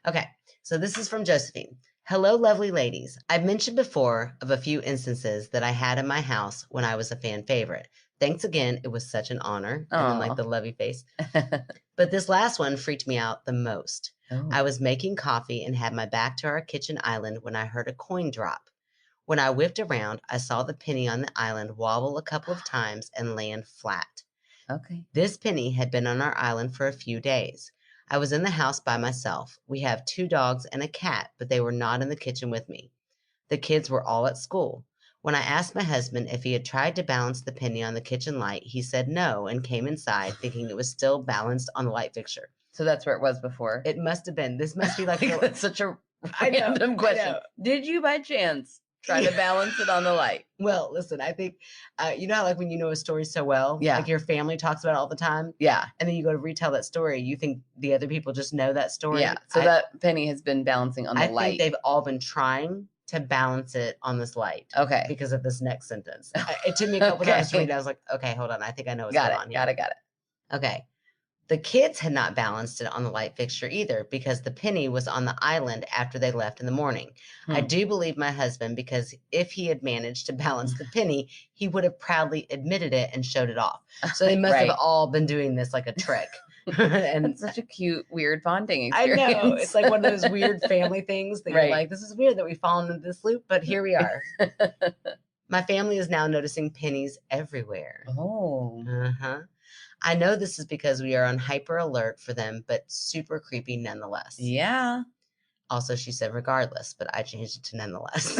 A: Okay. So this is from Josephine. Hello, lovely ladies. I've mentioned before of a few instances that I had in my house when I was a fan favorite. Thanks again. It was such an honor. And then like the lovey face. But this last one freaked me out the most.
B: Oh.
A: I was making coffee and had my back to our kitchen island when I heard a coin drop. When I whipped around, I saw the penny on the island wobble a couple of times and land flat.
B: Okay.
A: This penny had been on our island for a few days. I was in the house by myself. We have 2 dogs and a cat, but they were not in the kitchen with me. The kids were all at school. When I asked my husband if he had tried to balance the penny on the kitchen light, he said no and came inside thinking it was still balanced on the light fixture.
B: So that's where it was before.
A: It must have been. This must be like
B: That's such a
A: I know,
B: random question.
A: I know.
B: Did you by chance try to balance it on the light?
A: Well, listen, I think, you know how like when you know a story so well,
B: Yeah.
A: like your family talks about it all the time,
B: Yeah.
A: and then you go to retell that story, you think the other people just know that story.
B: Yeah. So that penny has been balancing on the
A: I
B: light.
A: think they've all been trying to balance it on this light.
B: Okay.
A: Because of this next sentence. It took me a couple times to read it. I was like, okay, hold on. I think I know what's going on here.
B: Got it.
A: Okay. The kids had not balanced it on the light fixture either because the penny was on the island after they left in the morning. I do believe my husband because if he had managed to balance the penny, he would have proudly admitted it and showed it off. So they must have all been doing this like a trick. And
B: that's such a cute, weird bonding experience.
A: I know. It's like one of those weird family things that you're like, this is weird that we've fallen into this loop, but here we are. My family is now noticing pennies everywhere.
B: Oh.
A: Uh-huh. I know this is because we are on hyper alert for them, but super creepy nonetheless.
B: Yeah.
A: Also, she said regardless, but I changed it to nonetheless.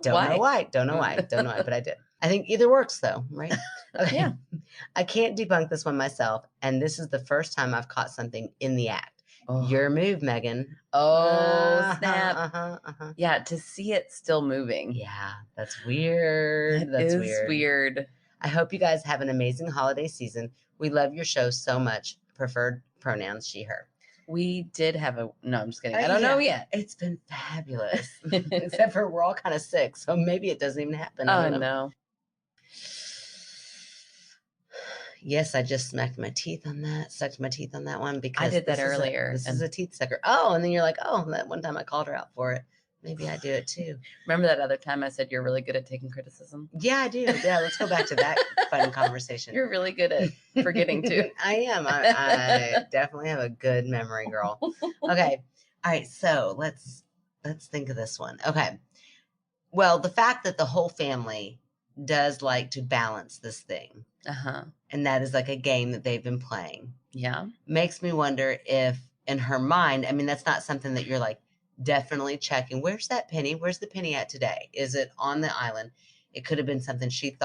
A: Don't
B: Why?
A: know why, but I did. I think either works though, right? Okay.
B: Yeah.
A: I can't debunk this one myself, and this is the first time I've caught something in the act.
B: Oh.
A: Your move, Megan.
B: Oh, snap. Yeah, to see it still moving.
A: Yeah, that's weird. That's
B: weird.
A: I hope you guys have an amazing holiday season. We love your show so much. Preferred pronouns, she, her.
B: We did have no, I'm just kidding. I don't know yet.
A: It's been fabulous. Except for we're all kind of sick, so maybe it doesn't even happen.
B: Oh, no.
A: Yes, I just sucked my teeth on that one because
B: I did that earlier.
A: This is a teeth sucker. Oh, and then you're like, oh, that one time I called her out for it. Maybe I do it too.
B: Remember that other time I said you're really good at taking criticism?
A: Yeah, I do. Yeah, let's go back to that fun conversation.
B: You're really good at forgetting too.
A: I am. I definitely have a good memory, girl. Okay. All right. So let's think of this one. Okay. Well, the fact that the whole family does like to balance this thing.
B: Uh-huh.
A: And that is like a game that they've been playing.
B: Yeah.
A: Makes me wonder if in her mind, I mean, that's not something that you're like definitely checking. Where's that penny? Where's the penny at today? Is it on the island? It could have been something she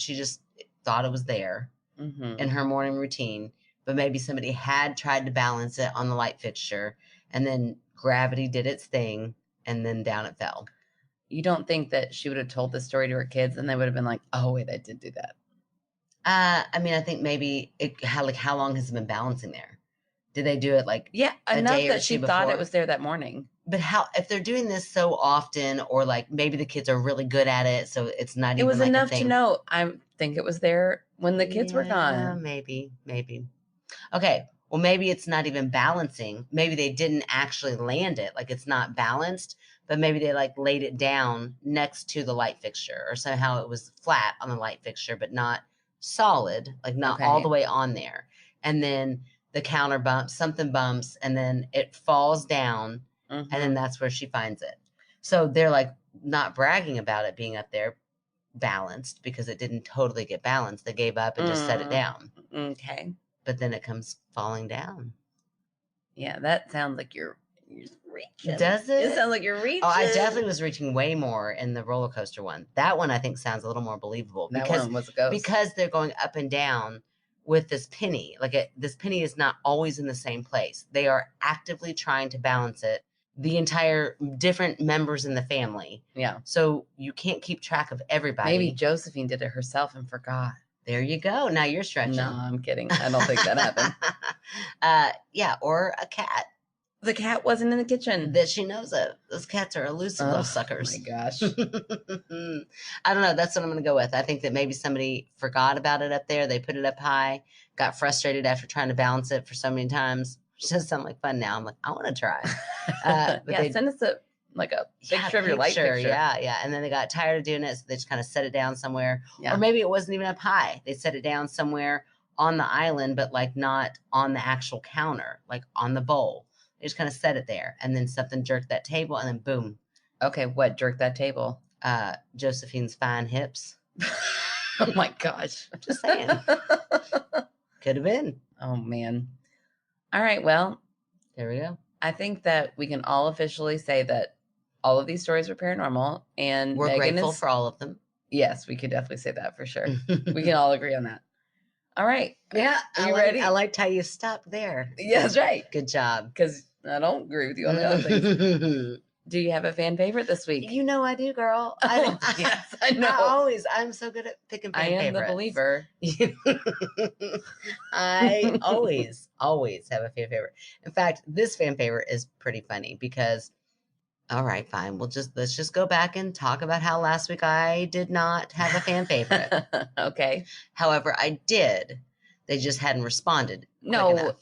A: just thought it was there in her morning routine, but maybe somebody had tried to balance it on the light fixture and then gravity did its thing and then down it fell.
B: You don't think that she would have told this story to her kids and they would have been like, oh, wait, I did do that?
A: I mean, I think maybe how long has it been balancing there? Did they do it like
B: enough that she thought it was there that morning?
A: But if they're doing this so often, or like maybe the kids are really good at it, so it's not even.
B: It was
A: like
B: enough
A: a thing.
B: to know. I think it was there when the kids were gone.
A: Maybe. Okay, well maybe it's not even balancing. Maybe they didn't actually land it, like it's not balanced, but maybe they like laid it down next to the light fixture, or somehow it was flat on the light fixture, but not solid, like not all the way on there. And then the counter bumps, something bumps, and then it falls down, and then that's where she finds it. So they're like not bragging about it being up there balanced because it didn't totally get balanced. They gave up and just set it down.
B: Okay.
A: But then it comes falling down.
B: Yeah, that sounds like you're reaching.
A: Does it?
B: It sounds like you're reaching.
A: Oh, I definitely was reaching way more in the roller coaster one. That one I think sounds a little more believable.
B: That one was a ghost.
A: Because they're going up and down with this penny. This penny is not always in the same place. They are actively trying to balance it. The entire different members in the family.
B: Yeah.
A: So you can't keep track of everybody.
B: Maybe Josephine did it herself and forgot.
A: There you go. Now you're stretching.
B: No, I'm kidding. I don't think that happened.
A: Yeah, or a cat.
B: The cat wasn't in the kitchen.
A: That she knows of. Those cats are elusive little suckers.
B: Oh my gosh.
A: I don't know. That's what I'm going to go with. I think that maybe somebody forgot about it up there. They put it up high, got frustrated after trying to balance it for so many times. It does sound like fun now. I'm like, I want to try. But
B: send us a picture of your light picture.
A: Yeah. And then they got tired of doing it, so they just kind of set it down somewhere.
B: Yeah.
A: Or maybe it wasn't even up high. They set it down somewhere on the island, but like not on the actual counter, like on the bowl. They just kind of set it there, and then something jerked that table, and then boom.
B: Okay, what jerked that table?
A: Josephine's fine hips.
B: Oh my gosh.
A: Just saying. Could have been.
B: Oh man. All right, well,
A: there we go.
B: I think that we can all officially say that all of these stories were paranormal, and
A: we're
B: Megan
A: grateful for all of them.
B: Yes, we could definitely say that for sure. We can all agree on that. All right.
A: Yeah.
B: Are you ready?
A: I liked how you stopped there.
B: Yeah, that's right.
A: Good job.
B: Because I don't agree with you on the other things. Do you have a fan favorite this week?
A: You know I do, girl.
B: Yes, I know.
A: I'm so good at picking fan
B: favorites. I am the believer.
A: I always have a fan favorite. In fact, this fan favorite is pretty funny because, all right, fine. Let's just go back and talk about how last week I did not have a fan favorite.
B: Okay.
A: However, I did. They just hadn't responded.
B: No.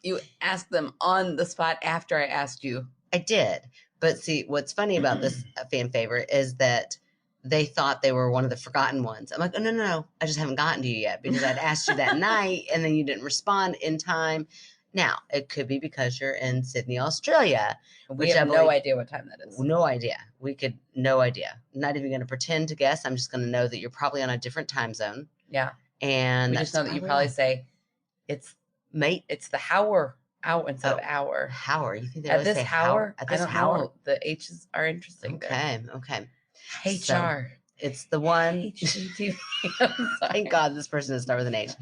B: You asked them on the spot after I asked you.
A: I did. But see, what's funny about this fan favorite is that they thought they were one of the forgotten ones. I'm like, oh, no. I just haven't gotten to you yet because I'd asked you that night and then you didn't respond in time. Now, it could be because you're in Sydney, Australia.
B: We have no idea what time that is.
A: No idea. No idea. Not even going to pretend to guess. I'm just going to know that you're probably on a different time zone.
B: Yeah.
A: And
B: we just know that you probably say, it's the hour. Out instead of hour.
A: Hour. You think they
B: always
A: say hour?
B: At this hour. The H's are interesting.
A: Okay.
B: HR.
A: So, it's the one. Thank God this person doesn't start with an H.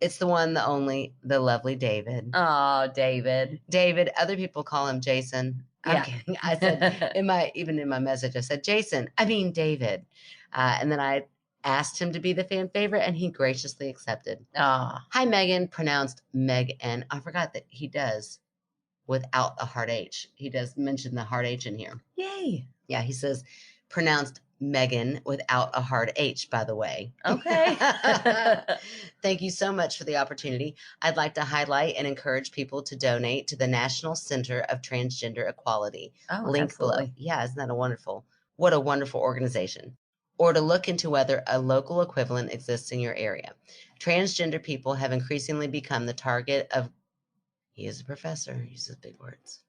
A: It's the one, the only, the lovely David.
B: Oh, David.
A: David. Other people call him Jason. I'm kidding. I said in my message, I said Jason. I mean David. And then I asked him to be the fan favorite, and he graciously accepted. Hi, Megan, pronounced Meg-N. I forgot that he does without the hard H. He does mention the hard H in here.
B: Yay.
A: Yeah, he says pronounced Megan without a hard H, by the way.
B: Okay.
A: Thank you so much for the opportunity. I'd like to highlight and encourage people to donate to the National Center of Transgender Equality. Link
B: absolutely.
A: below. Yeah, isn't that what a wonderful organization. Or to look into whether a local equivalent exists in your area. Transgender people have increasingly become the target of, he is a professor, he uses big words,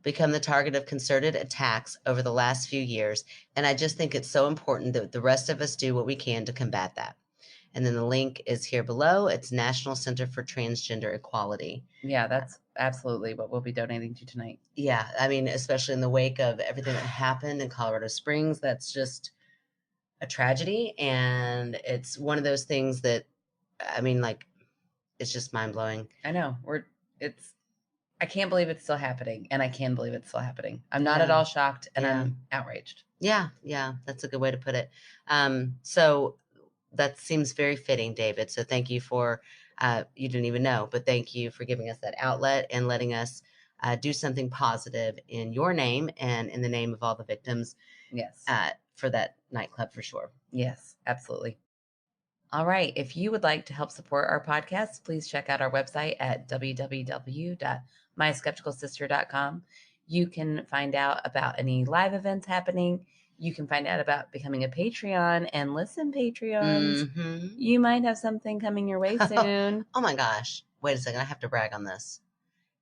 A: become the target of concerted attacks over the last few years. And I just think it's so important that the rest of us do what we can to combat that. And then the link is here below. It's National Center for Transgender Equality.
B: Yeah, that's absolutely what we'll be donating to tonight.
A: Yeah, I mean, especially in the wake of everything that happened in Colorado Springs, that's just a tragedy, and it's one of those things that, I mean, like, it's just mind-blowing.
B: I know. I can't believe it's still happening, and I can believe it's still happening. I'm not at all shocked, and I'm outraged.
A: Yeah, that's a good way to put it. So that seems very fitting, David. So thank you for, you didn't even know, but thank you for giving us that outlet and letting us do something positive in your name and in the name of all the victims.
B: Yes.
A: For that nightclub for sure.
B: Yes, absolutely. All right. If you would like to help support our podcast, please check out our website at www.myskepticalsister.com. You can find out about any live events happening. You can find out about becoming a Patreon, and listen, Patreons, you might have something coming your way soon.
A: Oh my gosh. Wait a second. I have to brag on this.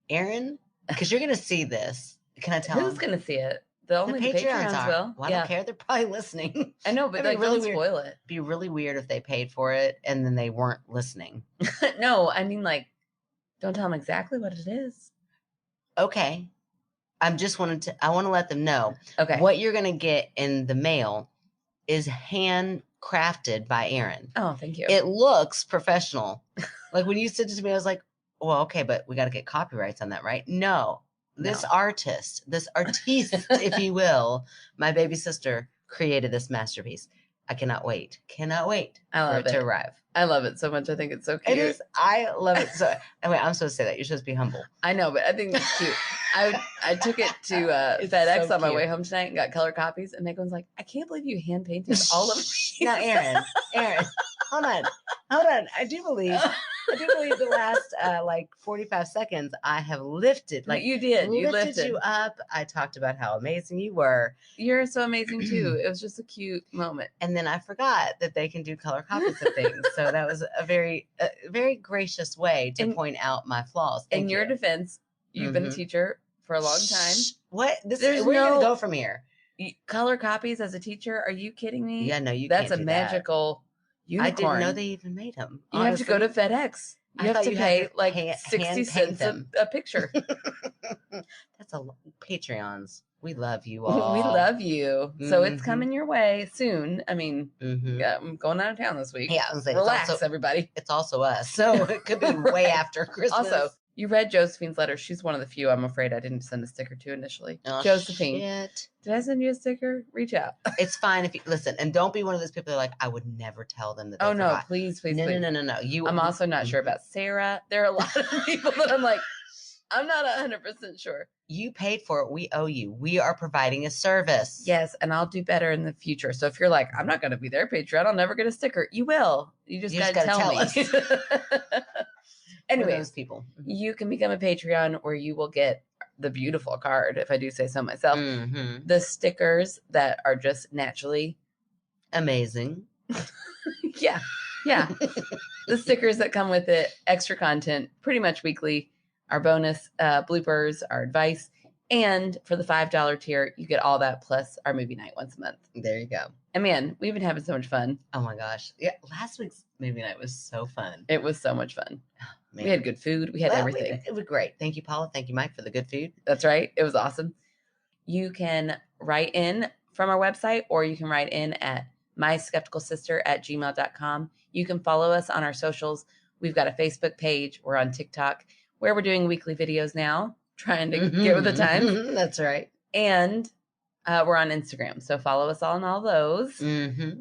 A: Aaron, because you're going to see this. Can I tell
B: Who's going to see it? The Patreons will.
A: Well, I don't care. They're probably listening.
B: I know, but like, really don't spoil it.
A: It'd be really weird if they paid for it and then they weren't listening.
B: No, I mean, like, don't tell them exactly what it is.
A: Okay. I want to let them know.
B: Okay.
A: What you're going to get in the mail is handcrafted by Aaron.
B: Oh, thank you.
A: It looks professional. Like when you sent it to me, I was like, well, okay, but we got to get copyrights on that, right? No. This artiste, if you will, my baby sister created this masterpiece. I cannot wait. For it to arrive.
B: I love it so much. I think it's so cute.
A: It is. I love it so. Anyway, I'm supposed to say that. You're supposed to be humble.
B: I know, but I think it's cute. I took it to FedEx on my way home tonight and got color copies. And Megan's like, I can't believe you hand painted all of these.
A: Now, Aaron, hold on. I do believe I do believe the last like 45 seconds I have lifted. Like
B: you did. You
A: lifted you up. I talked about how amazing you were.
B: You're so amazing too. It was just a cute moment.
A: And then I forgot that they can do color copies of things. So that was a very gracious way to point out my flaws.
B: In your defense, you've been a teacher for a long time.
A: What? Where are you going to go from here?
B: Color copies as a teacher? Are you kidding me?
A: Yeah, no,
B: That's a magical unicorn.
A: I didn't know they even made them.
B: You have to go to FedEx. You have to pay like 60 cents a picture.
A: That's a Patreons. We love you all.
B: We love you. So it's coming your way soon. I mean, yeah, I'm going out of town this week.
A: Yeah,
B: relax, everybody.
A: It's also us. So it could be way after Christmas.
B: Also, you read Josephine's letter. She's one of the few I'm afraid I didn't send a sticker to initially. Oh, Josephine. Shit. Did I send you a sticker? Reach out.
A: It's fine if you listen, and don't be one of those people that are like, I would never tell them that they forgot.
B: No, please.
A: No.
B: I'm also not sure about Sarah. There are a lot of people that I'm like, I'm not 100% sure.
A: You paid for it. We owe you. We are providing a service.
B: Yes, and I'll do better in the future. So if you're like, I'm not going to be their Patreon, I'll never get a sticker. You will. You just got to tell me.
A: Us.
B: Anyway,
A: those people.
B: You can become a Patreon where you will get the beautiful card, if I do say so myself. The stickers that are just naturally
A: amazing.
B: Yeah. The stickers that come with it, extra content, pretty much weekly. Our bonus bloopers, our advice. And for the $5 tier, you get all that plus our movie night once a month.
A: There you go.
B: And man, we've been having so much fun.
A: Oh my gosh. Yeah, last week's movie night was so fun.
B: It was so much fun. Man. We had good food. We had everything.
A: It was great. Thank you, Paula. Thank you, Mike, for the good food.
B: That's right. It was awesome. You can write in from our website, or you can write in at myskepticalsister@gmail.com. You can follow us on our socials. We've got a Facebook page. We're on TikTok, where we're doing weekly videos now, trying to get with the times.
A: That's right.
B: And we're on Instagram. So follow us all on all those.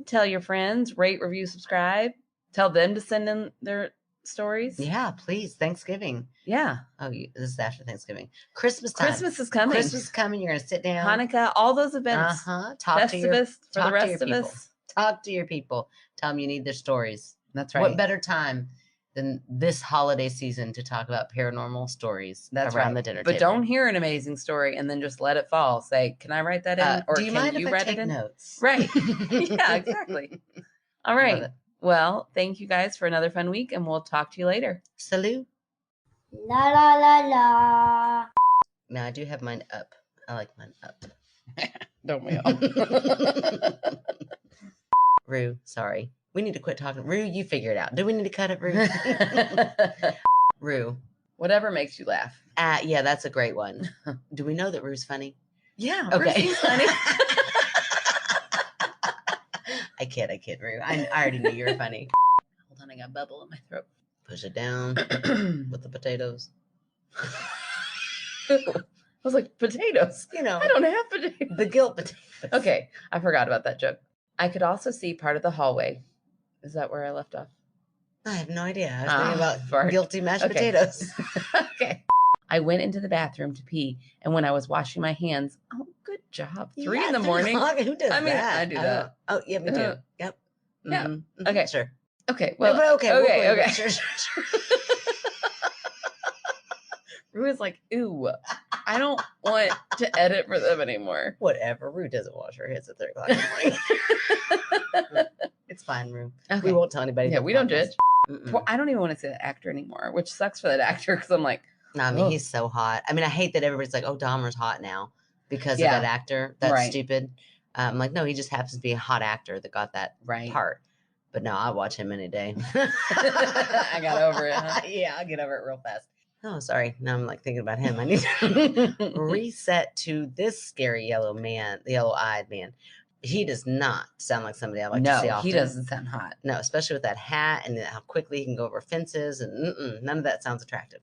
B: Tell your friends, rate, review, subscribe. Tell them to send in their stories.
A: Yeah, please. Thanksgiving.
B: Yeah.
A: Oh, this is after Thanksgiving. Christmas time.
B: Christmas is coming.
A: Christmas is coming. You're going to sit down.
B: Hanukkah, all those events.
A: Talk
B: Festivus for the rest of us.
A: Talk to your people. Tell them you need their stories.
B: That's right.
A: What better time than this holiday season to talk about paranormal stories around the dinner table?
B: But don't hear an amazing story and then just let it fall. Say, can I write that in?
A: Or do you mind if I take notes?
B: Right. Yeah, exactly. All right. Well, thank you guys for another fun week, and we'll talk to you later.
A: Salut.
C: La la la la.
A: Now, I do have mine up. I like mine up.
B: Don't we all?
A: Rue, sorry. We need to quit talking. Rue, you figure it out. Do we need to cut it, Rue? Rue.
B: Whatever makes you laugh.
A: Yeah, that's a great one. Do we know that Rue's funny?
B: Yeah.
A: Okay.
B: Rue's funny.
A: I kid, Rue. I already knew you were funny.
B: Hold on, I got bubble in my throat.
A: Push it down with the potatoes.
B: I was like, potatoes?
A: You know.
B: I don't have potatoes.
A: The guilt potatoes.
B: Okay, I forgot about that joke. I could also see part of the hallway. Is that where I left off?
A: I have no idea. I was thinking about guilty mashed
B: Okay.
A: potatoes.
B: Okay. I went into the bathroom to pee, and when I was washing my hands, oh, good job. 3 in the morning.
A: Who does that?
B: I do that.
A: Oh, yeah, me too. Yep.
B: Yeah.
A: Mm-hmm.
B: Okay.
A: Sure.
B: Okay. Well,
A: no, okay.
B: Okay.
A: Sure.
B: Rue is like, ooh, I don't want to edit for them anymore.
A: Whatever. Rue doesn't wash her hands at 3 o'clock in the morning. It's fine, Rue.
B: Okay.
A: We won't tell anybody.
B: Yeah, we don't judge.
A: Mm-mm.
B: Well, I don't even want to say that actor anymore, which sucks for that actor because I'm like,
A: no, I mean, he's so hot. I mean, I hate that everybody's like, oh, Dahmer's hot now because of that actor. That's stupid. I'm like, no, he just happens to be a hot actor that got that part. But no, I watch him any day.
B: I got over it. Huh?
A: Yeah, I'll get over it real fast. Oh, sorry. Now I'm like thinking about him. I need to reset to this scary yellow man, the yellow-eyed man. He does not sound like somebody I like to see often.
B: He doesn't sound hot.
A: No, especially with that hat and how quickly he can go over fences and none of that sounds attractive.